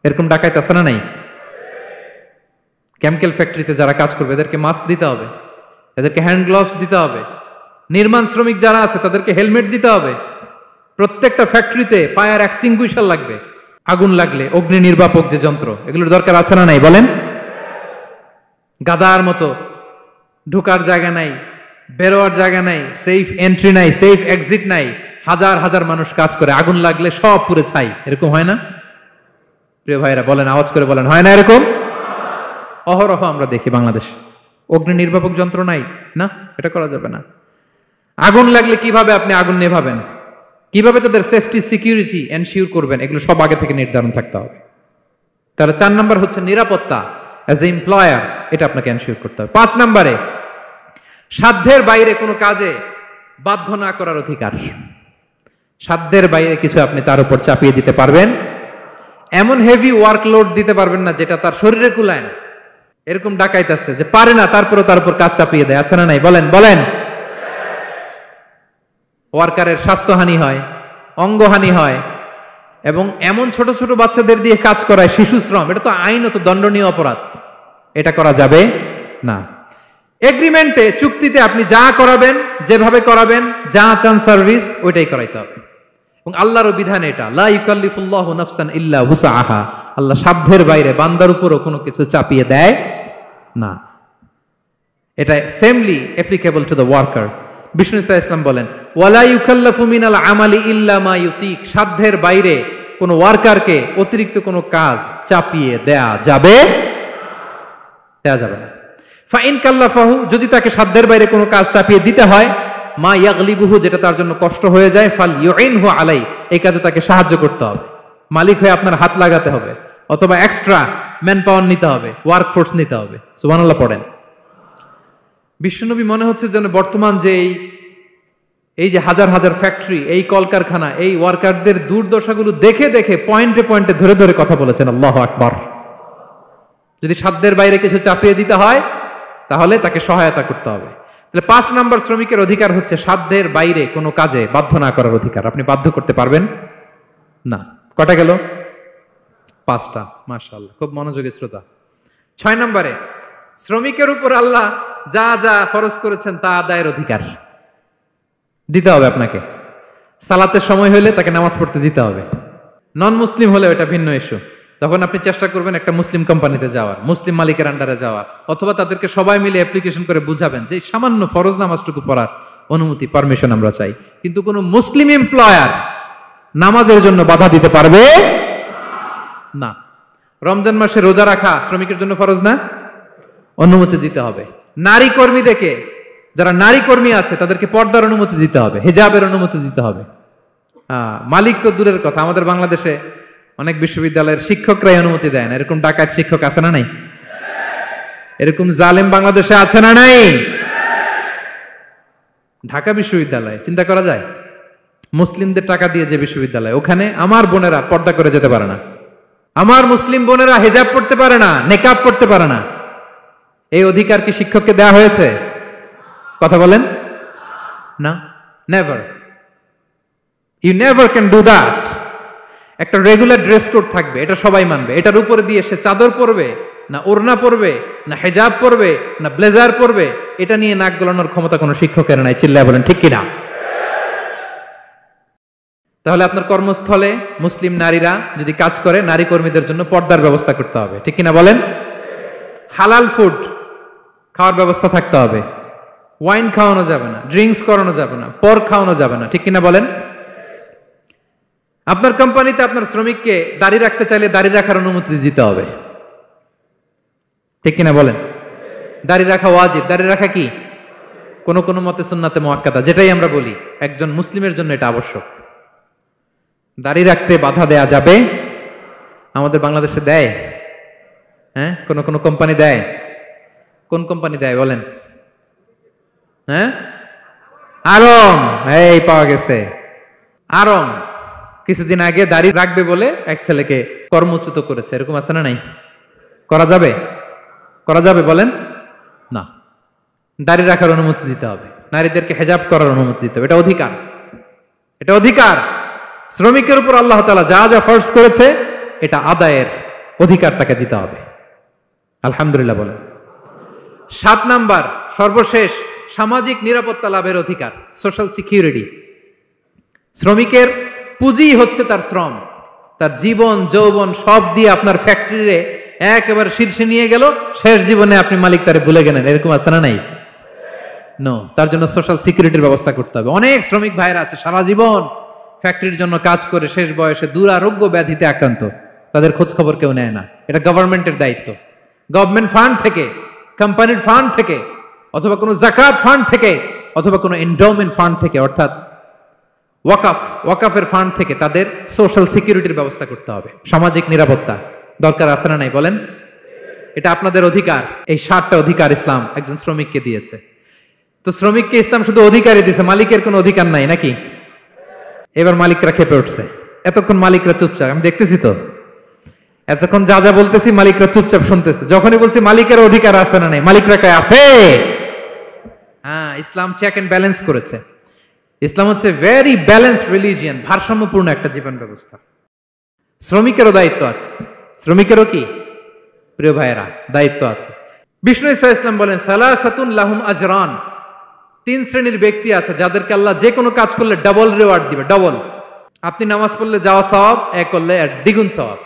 এরকম ডাকাইত আছে না নাই? কেমিক্যাল ফ্যাক্টরিতে যারা কাজ করবে এদেরকে মাস্ক দিতে হবে, এদেরকে হ্যান্ড গ্লাভস দিতে হবে। নির্মাণ শ্রমিক যারা আছে তাদেরকে হেলমেট দিতে হবে। প্রত্যেকটা ফ্যাক্টরিতে ফায়ার এক্সটিংগুইশার লাগবে, আগুন লাগলে অগ্নি নির্বাপক যে যন্ত্র, এগুলোর দরকার আছে না নাই বলেন? গাদার মতো ঢোকার জায়গা নাই, বেরোয়ার জায়গা নাই, সেফ এন্ট্রি নাই, সেফ এক্সিট নাই। হাজার হাজার মানুষ কাজ করে, আগুন লাগলে সব পুড়ে ছাই। এরকম হয় না? প্রিয় ভাইরা বলেন, আওয়াজ করে বলেন, হয় না এরকম? অহরহ আমরা দেখি বাংলাদেশে অগ্নি নির্বাপক যন্ত্র নাই। না, এটা করা যাবে না। আগুন লাগলে কিভাবে আপনি আগুন নেভাবেন, কিভাবে তাদের সেফটি সিকিউরিটি এনশিওর করবেন, এগুলো সব আগে থেকে নির্ধারণ থাকতে হবে। তাহলে 4 নাম্বার হচ্ছে নিরাপত্তা অ্যাজ এ এমপ্লয়ার, এটা আপনাকে এনশিওর করতে হবে। 5 নাম্বারে সাধ্যের বাইরে কোনো কাজে বাধ্য না করার অধিকার। সাধ্যের বাইরে কিছু আপনি তার উপর চাপিয়ে দিতে পারবেন, এমন হেভি ওয়ার্কলোড দিতে পারবেন না যেটা তার শরীরে কুলায় না। এরকম ডাকাইত আছে যে পারে না, তারপরে তার উপর কাজ চাপিয়ে দেয়, আছে না নাই বলেন? বলেন। ওয়ার্কারের স্বাস্থ্যহানি হয়, অঙ্গহানি হয়, এবং এমন ছোট ছোট বাচ্চাদের দিয়ে কাজ করায়, শিশু শ্রম, এটা তো আইনত দণ্ডনীয় অপরাধ। এটা করা যাবে না। এগ্রিমেন্টে, চুক্তিতে আপনি যা করাবেন, যেভাবে করাবেন, যা চান সার্ভিস, ওইটাই করাইতে হবে। এবং আল্লাহর বিধান এটা, লা ইউকাল্লিফুল্লাহু নাফসান ইল্লা উসআহা। আল্লাহ সাধ্যের বাইরে বান্দার উপরও কোনো কিছু চাপিয়ে দেয় না। এটা samely applicable to the worker. বিষ্ণু ইসলাম বলেন ওয়ালা ইউকাল্লাফু মিনাল আমালি ইল্লা মা ইউতিক। সাধ্যের বাইরে কোনো ওয়ার্কারকে অতিরিক্ত কোনো কাজ চাপিয়ে দেয়া যাবে না। ফাইন কাল্লাফাহু, যদি তাকে সাধ্যের বাইরে কোনো কাজ চাপিয়ে দিতে হয়, মা ইয়াগলিবুহু, যেটা তার জন্য কষ্ট হয়ে যায়, ফাল ইউইনহু আলাই, এই কাজে তাকে সাহায্য করতে হবে। মালিক হয়ে আপনার হাত লাগাতে হবে, অথবা এক্সট্রা ম্যান পাওয়ার নিতে হবে, ওয়ার্ক ফোর্স নিতে হবে। সুবহানাল্লাহ পড়েন। বিশ্বনবী মনে হচ্ছে যেন বর্তমান যে এই যে হাজার হাজার ফ্যাক্টরি, এই কলকারখানা, এই ওয়ার্কারদের দুর্দশাগুলো দেখে দেখে পয়েন্টে পয়েন্টে ধরে ধরে কথা বলেছেন। আল্লাহু আকবার। যদি সাধ্যের বাইরে কিছু চাপিয়ে দিতে হয়, তাহলে তাকে সহায়তা করতে হবে। তাহলে 5 নাম্বার শ্রমিকের অধিকার হচ্ছে সাধ্যের বাইরে কোনো কাজে বাধ্য না করার অধিকার। আপনি বাধ্য করতে পারবেন না। কটা গেল? 5টা। মাশাআল্লাহ, খুব মনোযোগী শ্রোতা। 6 নম্বরে শ্রমিকের উপর আল্লাহ যা যা ফরজ করেছেন তা আদায়ের অধিকার দিতে হবে আপনাকে। সালাতের সময় হলে তাকে নামাজ পড়তে দিতে হবে। নন মুসলিম হলে এটা ভিন্ন ইস্যু। তখন আপনি চেষ্টা করবেন একটা মুসলিম কোম্পানিতে যাওয়ার, মুসলিম মালিকের আন্ডারে যাওয়ার, অথবা তাদেরকে সবাই মিলে অ্যাপ্লিকেশন করে বুঝাবেন যে সামান্য ফরজ নামাজটুকু পড়ার অনুমতি, পারমিশন আমরা চাই। কিন্তু কোনো মুসলিম এমপ্লয়ার নামাজের জন্য বাধা দিতে পারবে না। রমজান মাসে রোজা রাখা শ্রমিকের জন্য ফরজ না? অনুমতি দিতে হবে। নারী কর্মীদেরকে, যারা নারী কর্মী আছে তাদেরকে পর্দার অনুমতি দিতে হবে, হিজাবের অনুমতি দিতে হবে। মালিক তো দূরের কথা, আমাদের বাংলাদেশে অনেক বিশ্ববিদ্যালয়ের শিক্ষকরাই অনুমতি দেয় না। এরকম ডাকাত শিক্ষক আছে না নাই? এরকম জালেম বাংলাদেশে আছে না নাই? ঢাকা বিশ্ববিদ্যালয় চিন্তা করা যায়, মুসলিমদের টাকা দিয়ে যে বিশ্ববিদ্যালয়, ওখানে আমার বোনেরা পর্দা করে যেতে পারে না, আমার মুসলিম বোনেরা হিজাব পড়তে পারে না, নেকাব পড়তে পারে না। এই অধিকার কি শিক্ষককে দেওয়া হয়েছে? কথা বলেন না, never. You never can do that. একটা রেগুলার ড্রেস কোড থাকবে, এটা সবাই মানবে। এটার উপরে দিয়ে সে চাদর পরবে না ওড়না পরবে না হিজাব পরবে না ব্লেজার পরবে, এটা নিয়ে নাক গলানোর ক্ষমতা কোনো শিক্ষকের নাই। চিল্লায় বলেন ঠিক কিনা? তাহলে আপনার কর্মস্থলে মুসলিম নারীরা যদি কাজ করে, নারী কর্মীদের জন্য পর্দার ব্যবস্থা করতে হবে। ঠিক কিনা বলেন? হালাল ফুড খাওয়ার ব্যবস্থা থাকতে হবে। ওয়াইন খাওয়ানো যাবে না, ড্রিঙ্কস করানো যাবে না, পর্ক খাওয়ানো যাবে না। ঠিক কিনা বলেন? আপনার কোম্পানিতে আপনার শ্রমিককে দাড়ি রাখতে চাইলে দাড়ি রাখার অনুমতি দিতে হবে। ঠিক কিনা বলেন? দাড়ি রাখা ওয়াজিব। দাড়ি রাখা কি? কোন মতে সুন্নাতে মুআক্কাদা, যেটাই আমরা বলি, একজন মুসলিমের জন্য এটা আবশ্যক। দাড়ি রাখতে বাধা দেয়া যাবে? আমাদের বাংলাদেশে দেয়? হ্যাঁ, কোন কোম্পানি দেয়? কোন কোম্পানি দেয় বলেন? হ্যাঁ, আরম। এই পাওয়া গেছে আরম। কিছুদিন আগে দাড়ি রাখবে বলে এক ছেলেকে কর্মচ্যুত করেছে। এরকম আছে না নাই? করা যাবে? করা যাবে বলেন? না। দাড়ি রাখার অনুমতি দিতে হবে, নারীদেরকে হিজাব করার অনুমতি দিতে হবে। এটা অধিকার, এটা অধিকার। শ্রমিকের উপর আল্লাহ তাআলা যা যা ফরজ করেছে এটা আদায়ের অধিকার তাকে দিতে হবে। আলহামদুলিল্লাহ বলেন। 7 নাম্বার, সর্বশেষ, সামাজিক নিরাপত্তা লাভের অধিকার, সোশ্যাল সিকিউরিটি। শ্রমিকের পুঁজি হচ্ছে তার শ্রম, তার জীবন যৌবন সব দিয়ে আপনার ফ্যাক্টরিরে একেবারে শীর্ষে নিয়ে গেল, শেষ জীবনে আপনি মালিক তারে ভুলে গেলেন। এরকম আছে না নাই? নো। তার জন্য সোশ্যাল সিকিউরিটির ব্যবস্থা করতে হবে। অনেক শ্রমিক ভাইরা আছে সারা জীবন ফ্যাক্টরির জন্য কাজ করে শেষ বয়সে দুরারোগ্য ব্যাধিতে আক্রান্ত, তাদের খোঁজ খবর কেউ নেয় না। এটা গভর্নমেন্টের দায়িত্ব। গভর্নমেন্ট ফান্ড থেকে, কোম্পানির ফান্ড থেকে, অথবা কোনো যাকাত ফান্ড থেকে, অথবা কোনো এন্ডাওমেন্ট ফান্ড থেকে, অর্থাৎ ওয়াকাফের ফান্ড থেকে তাদের সোশ্যাল সিকিউরিটির ব্যবস্থা করতে হবে। সামাজিক নিরাপত্তা দরকার আছে না নাই বলেন? এটা আপনাদের অধিকার। এই 7টা অধিকার ইসলাম একজন শ্রমিককে দিয়েছে। তো শ্রমিককে ইসলাম শুধু অধিকারই দিয়েছে, মালিকের কোনো অধিকার নাই নাকি? এবার মালিকরা খেপে উঠছে। এতক্ষণ মালিকরা চুপচাপ, আমি দেখতেছি তো, এতক্ষণ যা যা বলতেছি মালিকরা চুপচাপ শুনতেছে। যখনই বলছি মালিকের অধিকার আছে না নাই, মালিকরা কয় আছে। হ্যাঁ, ইসলাম চেক এন্ড ব্যালেন্স করেছে। ইসলাম হচ্ছে ভেরি ব্যালেন্সড রিলিজিয়ান, ভারসাম্যপূর্ণ একটা জীবন ব্যবস্থা। শ্রমিকেরও দায়িত্ব আছে। শ্রমিকেরও কি প্রিয় ভাইয়েরা দায়িত্ব আছে। বিষ্ণু ঈসা ইসলাম বলেন, সালাসাতুন লাহুম আজরান। 3 শ্রেণীর ব্যক্তি আছে যাদেরকে আল্লাহ যে কোনো কাজ করলে ডাবল রিওয়ার্ড দিবে, ডাবল। আপনি নামাজ পড়লে যাওয়া সওয়াব, এক করলে দ্বিগুণ সওয়াব।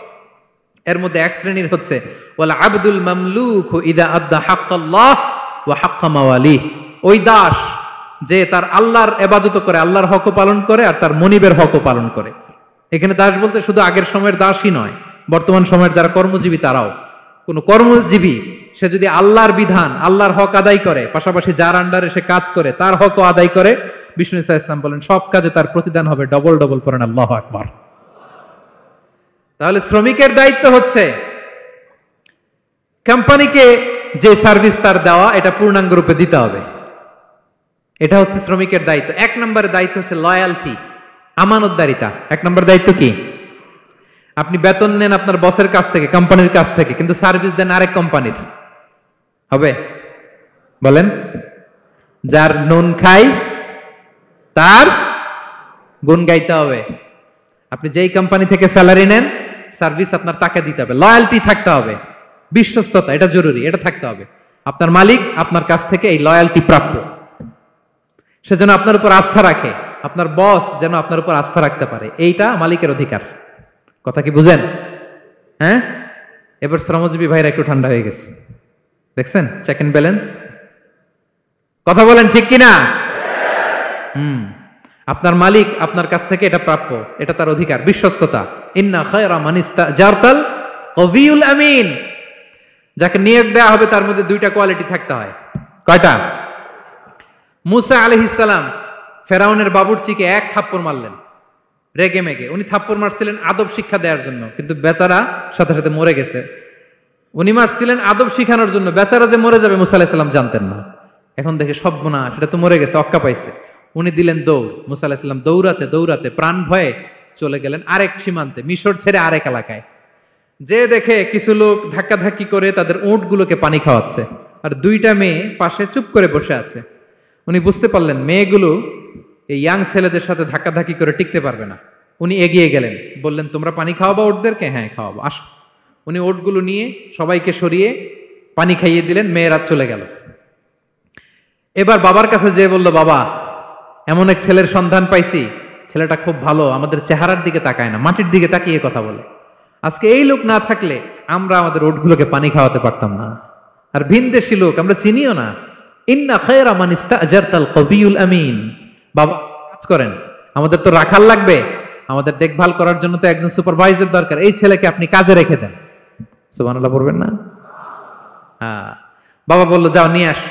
এর মধ্যে এক শ্রেণীর হচ্ছে ওয়ালা আবদুল মামলুক ইদা আদ্দা হাক্কাল্লাহ ওয়া হাক্কা মাওয়ালি। ওই দাস যে তার আল্লাহর ইবাদত করে, আল্লাহর হকও পালন করে আর তার মনিবের হকও পালন করে। এখানে দাস বলতে শুধু আগের সময়ের দাসই নয়, বর্তমান সময়ের যারা কর্মজীবী তারাও। কোন কর্মজীবী সে যদি আল্লাহর বিধান, আল্লাহর হক আদায় করে, পাশাপাশি যার আন্ডারে সে কাজ করে তার হকও আদায় করে, বিষ্ণু ঈসা ইসলাম বলেন সব কাজে তার প্রতিদান হবে ডবল ডবল। পড়েন আল্লাহু আকবার। তাহলে শ্রমিকের দায়িত্ব হচ্ছে কোম্পানিকে যে সার্ভিস তার দেওয়া এটা পূর্ণাঙ্গ রূপে দিতে হবে। এটা হচ্ছে শ্রমিকের দায়িত্ব। 1 নম্বরের দায়িত্ব হচ্ছে লয়ালটি, আমানতদারিতা। 1 নম্বর দায়িত্ব কি? আপনি বেতন নেন আপনার বসের কাছ থেকে, কোম্পানির কাছ থেকে, কিন্তু সার্ভিস দেন আরেক কোম্পানির, হবে? বলেন, যার নুন খাই তার গুণ গাইতে হবে। আপনি যেই কোম্পানি থেকে স্যালারি নেন, সার্ভিস আপনার তাকে দিতে হবে, লয়ালটি থাকতে হবে, বিশ্বস্ততা, এটা জরুরি, এটা থাকতে হবে। আপনার মালিক আপনার কাছ থেকে এই লয়ালটি প্রাপ্য, সেজন্য আপনার উপর আস্থা রাখে, আপনার বস যেন আপনার উপর আস্থা রাখতে পারে, এইটা মালিকের অধিকার। কথা কি বুঝেন? হ্যাঁ, এবার শ্রমজীবী ভাইরা একটু ঠান্ডা হয়ে গেছে, দেখছেন চেক এন্ড ব্যালেন্স। কথা বলেন ঠিক কিনা? আপনার মালিক আপনার কাছ থেকে এটা প্রাপ্য, এটা তার অধিকার, বিশ্বস্ততা। ইন্না খায়রা মান ইস্তাজারতাল কবিউল আমিন। যাকে নিয়োগ দেওয়া হবে তার মধ্যে দুইটা কোয়ালিটি থাকতে হয়। কয়টা? মুসা আলাইহিস সালাম ফেরাউনের বাবুর্চিকে এক থাপ্পড় মারলেন রেগে মেগে। উনি থাপ্পড় মারছিলেন আদব শিক্ষা দেওয়ার জন্য, কিন্তু বেচারা সাথে সাথে মরে গেছে। উনি মারছিলেন আদব শিখানোর জন্য, বেচারা যে মরে যাবে মুসা আলাইহিস সালাম জানতেন না। এখন দেখে সব গুনাহ, সেটা তো মরে গেছে, অক্কা পাইছে। উনি দিলেন দৌড়, মুসা আলাইহিস সালাম দৌড়াতে দৌড়াতে প্রাণ ভয়ে চলে গেলেন আরেক সীমান্তে, মিশর ছেড়ে আরেক এলাকায়। যে দেখে কিছু লোক ধাক্কাধাক্কি করে তাদের উটগুলোকে পানি খাওয়াচ্ছে, আর দুইটা মেয়ে পাশে চুপ করে বসে আছে। উনি বুঝতে পারলেন মেয়েগুলো এই ইয়াং ছেলেদের সাথে ধাক্কাধাক্কি করে টিকতে পারবে না। উনি এগিয়ে গেলেন, বললেন তোমরা পানি খাওয়াবো ওটদেরকে? হ্যাঁ খাওয়াবো, আসো। উনি ওটগুলো নিয়ে সবাইকে সরিয়ে পানি খাইয়ে দিলেন, মেয়েরা চলে গেল। এবার বাবার কাছে যেয়ে বলল, বাবা এমন এক ছেলের সন্ধান পাইছি, ছেলেটা খুব ভালো, আমাদের চেহারার দিকে তাকায় না, মাটির দিকে তাকিয়ে কথা বলে। আজকে এই লোক না থাকলে আমরা আমাদের ওটগুলোকে পানি খাওয়াতে পারতাম না। আর ভিনদেশী লোক, আমরা চিনিও না। ইন্না খায়রা মান ইস্তাজারতাল কবিউল আমিন। বাবা কাজ করেন, আমাদের তো রাখাল লাগবে, আমাদের দেখভাল করার জন্য তো একজন সুপারভাইজার দরকার, এই ছেলেকে আপনি কাজে রেখে দেন। সুবহানাল্লাহ পড়বেন না? হ্যাঁ। বাবা বলল যাও নিয়ে আস।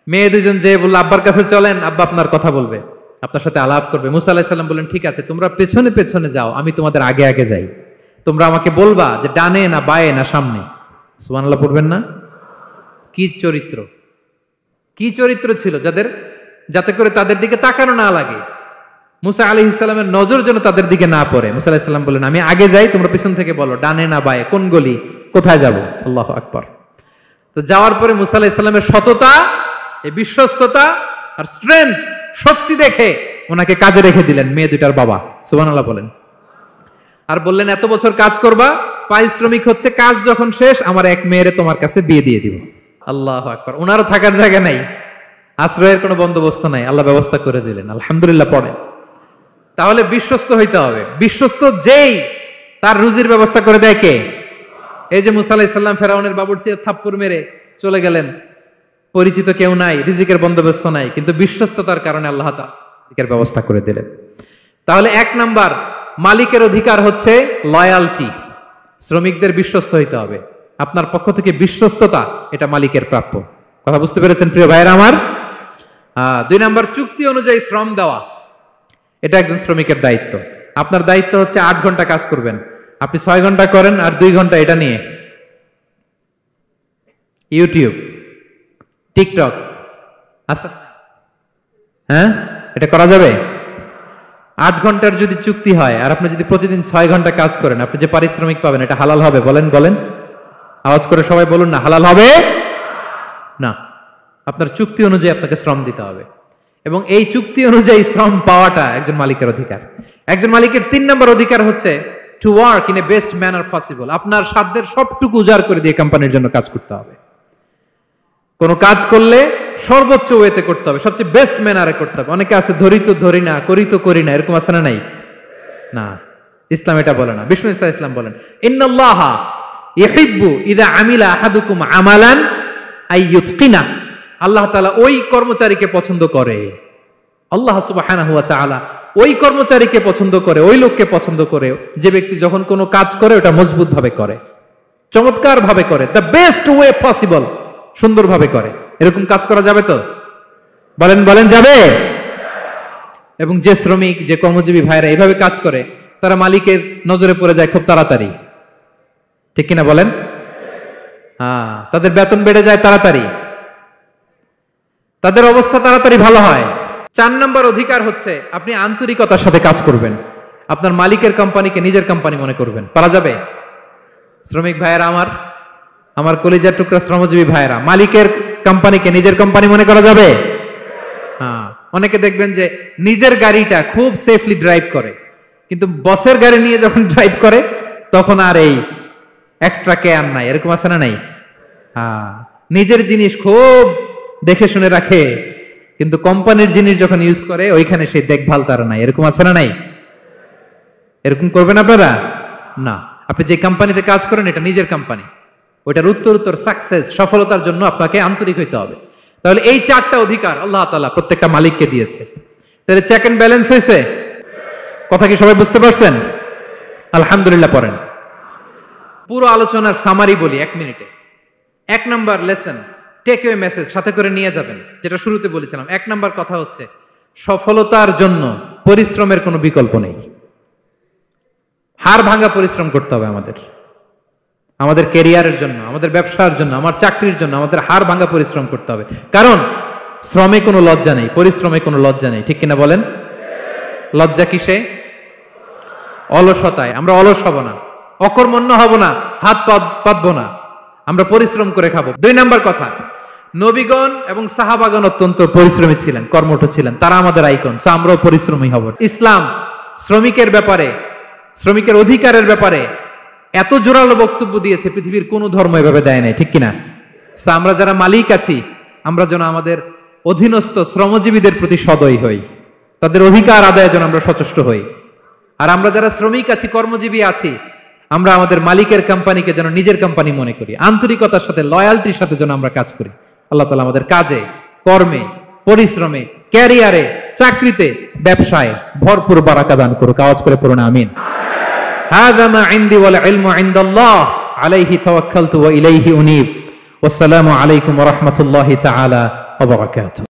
মেয়ে দুজন যে বলল আব্বার কাছে চলেন, আব্বা আপনার কথা বলবে, আপনার সাথে আলাপ করবে। মুসা আলাইহিস সালাম বললেন ঠিক আছে, তোমরা পেছনে পেছনে যাও, আমি তোমাদের আগে আগে যাই। তোমরা আমাকে বলবা যে ডানে না বায়ে না সামনে। সুবহানাল্লাহ পড়বেন না? কি চরিত্র, কি চরিত্র ছিল যাদের, যাতে করে তাদের দিকে তাকানো না লাগে, মুসা আলাইহিস সালামের নজর যেন তাদের দিকে না পড়ে। মুসা আলাইহিস সালাম বললেন আমি আগে যাই, তোমরা পিছন থেকে বলো ডানে না বায়ে, কোন গলি, কোথায় যাব। আল্লাহু আকবার। তো যাওয়ার পরে মুসা আলাইহিস সালামের সততা, এই বিশ্বস্ততা আর স্ট্রেংথ, শক্তি দেখে ওনাকে কাজে রেখে দিলেন মেয়ে দুইটার বাবা। সুবহানাল্লাহ বলেন। আর বললেন এত বছর কাজ করবা, পারিশ্রমিক হচ্ছে কাজ যখন শেষ আমার এক মেয়েরে তোমার কাছে বিয়ে দিয়ে দিব। আল্লাহু আকবার। ওনারও থাকার জায়গা নাই, আশ্রয়ের কোনো বন্দোবস্ত নাই, আল্লাহ ব্যবস্থা করে দিলেন। আলহামদুলিল্লাহ পড়েন। তাহলে বিশ্বস্ত হইতে হবে। বিশ্বস্ত যেই, তার রুজির ব্যবস্থা করে দেয় কে? এই যে মুসা আলাইহিস সালাম ফেরাউনের বাবুর্চি থাপ্পড় মেরে চলে গেলেন, পরিচিত কেউ নাই, রিজিকের বন্দোবস্ত নাই, কিন্তু বিশ্বস্ততার কারণে আল্লাহ তাআলা রিজিকের ব্যবস্থা করে দিলেন। তাহলে এক নাম্বার মালিকের অধিকার হচ্ছে লয়ালটি। শ্রমিকদের বিশ্বস্ত হইতে হবে, আপনার পক্ষ থেকে বিশ্বস্ততা, এটা মালিকের প্রাপ্য। কথা বুঝতে পেরেছেন প্রিয় ভাইয়েরা আমার? দুই নাম্বার চুক্তি অনুযায়ী শ্রম দেওয়া, এটা একজন শ্রমিকের দায়িত্ব। আপনার দায়িত্ব হচ্ছে 8 ঘন্টা কাজ করবেন, আপনি 6 ঘন্টা করেন আর 2 ঘন্টা এটা নিয়ে ইউটিউব, টিকটক, আচ্ছা হ্যাঁ এটা করা যাবে? 8 ঘন্টার যদি চুক্তি হয় আর আপনি যদি প্রতিদিন 6 ঘন্টা কাজ করেন, আপনি যে পারিশ্রমিক পাবেন এটা হালাল হবে? বলেন বলেন, আওয়াজ করে সবাই বলুন না, হালাল হবে না। আপনার চুক্তি অনুযায়ী আপনাকে শ্রম দিতে হবে, এবং এই চুক্তি অনুযায়ী শ্রম পাওয়াটা একজন মালিকের অধিকার। একজন মালিকের 3 নম্বর অধিকার হচ্ছে to work in a best manner possible. আপনার সাধ্যের সবটুকু উজাড় করে দিয়ে কোম্পানির জন্য কাজ করতে হবে। কোন কাজ করলে সর্বোচ্চ ওয়েতে করতে হবে, সবচেয়ে বেস্ট ম্যানারে করতে হবে। অনেকে আছে ধরি তো ধরি না, করি তো করি না, এরকম আছে না? নাই না, ইসলাম এটা বলে না। বিষ্ণু ইসলাম বলেন ইন্নাল্লাহা ইউহিব্বু ইযা আমিলা আহাদুকুম আমালান আইয়ুতকিনা। আল্লাহ তাআলা ওই কর্মচারীকে পছন্দ করে, আল্লাহ সুবহানাহু ওয়া তাআলা ওই কর্মচারীকে পছন্দ করে, ওই লোককে পছন্দ করে যে ব্যক্তি যখন কোনো কাজ করে ওটা মজবুত ভাবে করে, চমৎকার ভাবে করে, দ্য বেস্ট ওয়ে পসিবল, সুন্দরভাবে করে। এরকম কাজ করা যাবে তো? বলেন বলেন যাবে? এবং যে শ্রমিক, যে কর্মজীবী ভাইরা এইভাবে কাজ করে তারা মালিকের নজরে পড়ে যায় খুব তাড়াতাড়ি, ঠিক কিনা বলেন? তাদের বেতন বেড়ে যায় তাড়াতাড়ি, তাদের অবস্থা তাড়াতাড়ি ভালো হয়। 4 নম্বর অধিকার হচ্ছে আপনি আন্তরিকতার সাথে কাজ করবেন, আপনার মালিকের কোম্পানিকে নিজের কোম্পানি মনে করবেন। পারা যাবে? শ্রমিক ভাইয়েরা আমার, আমার কলিজার টুকরা শ্রমজীবী ভাইয়েরা, মালিকের কোম্পানিকে নিজের কোম্পানি মনে করা যাবে? হ্যাঁ, অনেকে দেখবেন যে নিজের গাড়িটা খুব সেফলি ড্রাইভ করে, কিন্তু বসের গাড়ি নিয়ে যখন ড্রাইভ করে তখন আর এই এক্সট্রা কেয়ার নাই। এরকম আছে না নাই? হ্যাঁ, নিজের জিনিস খুব দেখে শুনে রাখে, কিন্তু কোম্পানির জিনিস যখন ইউজ করে ওইখানে সেই দেখভাল তার নাই। এরকম আছে না নাই? এরকম করবেন আপনারা না। আপনি যে কোম্পানিতে কাজ করেন এটা নিজের কোম্পানি, ওইটার উত্তর সাকসেস সফলতার জন্য আপনাকে আন্তরিক হইতে হবে। তাহলে এই 4টা অধিকার আল্লাহ তাআলা প্রত্যেকটা মালিককে দিয়েছে। তাহলে চেক এন্ড ব্যালেন্স হয়েছে। কথা কি সবাই বুঝতে পারছেন? আলহামদুলিল্লাহ পড়েন। পুরো আলোচনার সামারি বলি 1 মিনিটে। 1 number lesson, takeaway message সাথে করে নিয়ে যাবেন, যেটা শুরুতে বলেছিলাম। 1 নাম্বার কথা হচ্ছে সফলতার জন্য পরিশ্রমের কোনো বিকল্প নেই। হাড় ভাঙা পরিশ্রম করতে হবে আমাদের ক্যারিয়ারের জন্য, আমাদের ব্যবসার জন্য, আমার চাকরির জন্য আমাদের হাড় ভাঙা পরিশ্রম করতে হবে। কারণ শ্রমে কোনো লজ্জা নেই, পরিশ্রমে কোনো লজ্জা নেই। ঠিক কিনা বলেন? লজ্জা কিসে? অলসতায়। আমরা অলস হব না, অকর্মণ্য হব না, হাত পাতবো না, আমরা পরিশ্রম করে খাবো। 2 নাম্বার কথা, নবীগণ এবং সাহাবাগণ অত্যন্ত পরিশ্রমী ছিলেন, কর্মঠ ছিলেন, তারা আমাদের আইকন। সো আমরাও পরিশ্রমী হব। ইসলাম শ্রমিকের ব্যাপারে, শ্রমিকের অধিকারের ব্যাপারে এত জোরালো বক্তব্য দিয়েছে, পৃথিবীর কোন ধর্ম এভাবে দেয় নাই। ঠিক কিনা? সো আমরা যারা মালিক আছি, আমরা যেন আমাদের অধীনস্থ শ্রমজীবীদের প্রতি সদয় হই, তাদের অধিকার আদায়ের জন্য আমরা সচেষ্ট হই। আর আমরা যারা শ্রমিক আছি, কর্মজীবী আছি, আমরা আমাদের মালিকের কোম্পানিকে যেন নিজের কোম্পানি মনে করি, আন্তরিকতার সাথে, লয়ালটির সাথে যেন আমরা কাজ করি। আল্লাহ তাআলা আমাদের কাজে, কর্মে, পরিশ্রমে, ক্যারিয়ারে, চাকরিতে, ব্যবসায় ভরপুর বারাকা দান করুক। আওয়াজ করে পড়ুন আমিন। হাযা মা ইনদি ওয়াল ইলমু ইনদাল্লাহ আলাইহি তাওয়াক্কালতু ওয়া ইলাইহি উনীব। ওয়াসসালামু আলাইকুম ওয়া রাহমাতুল্লাহি তাআলা ওয়া বারাকাতুহু।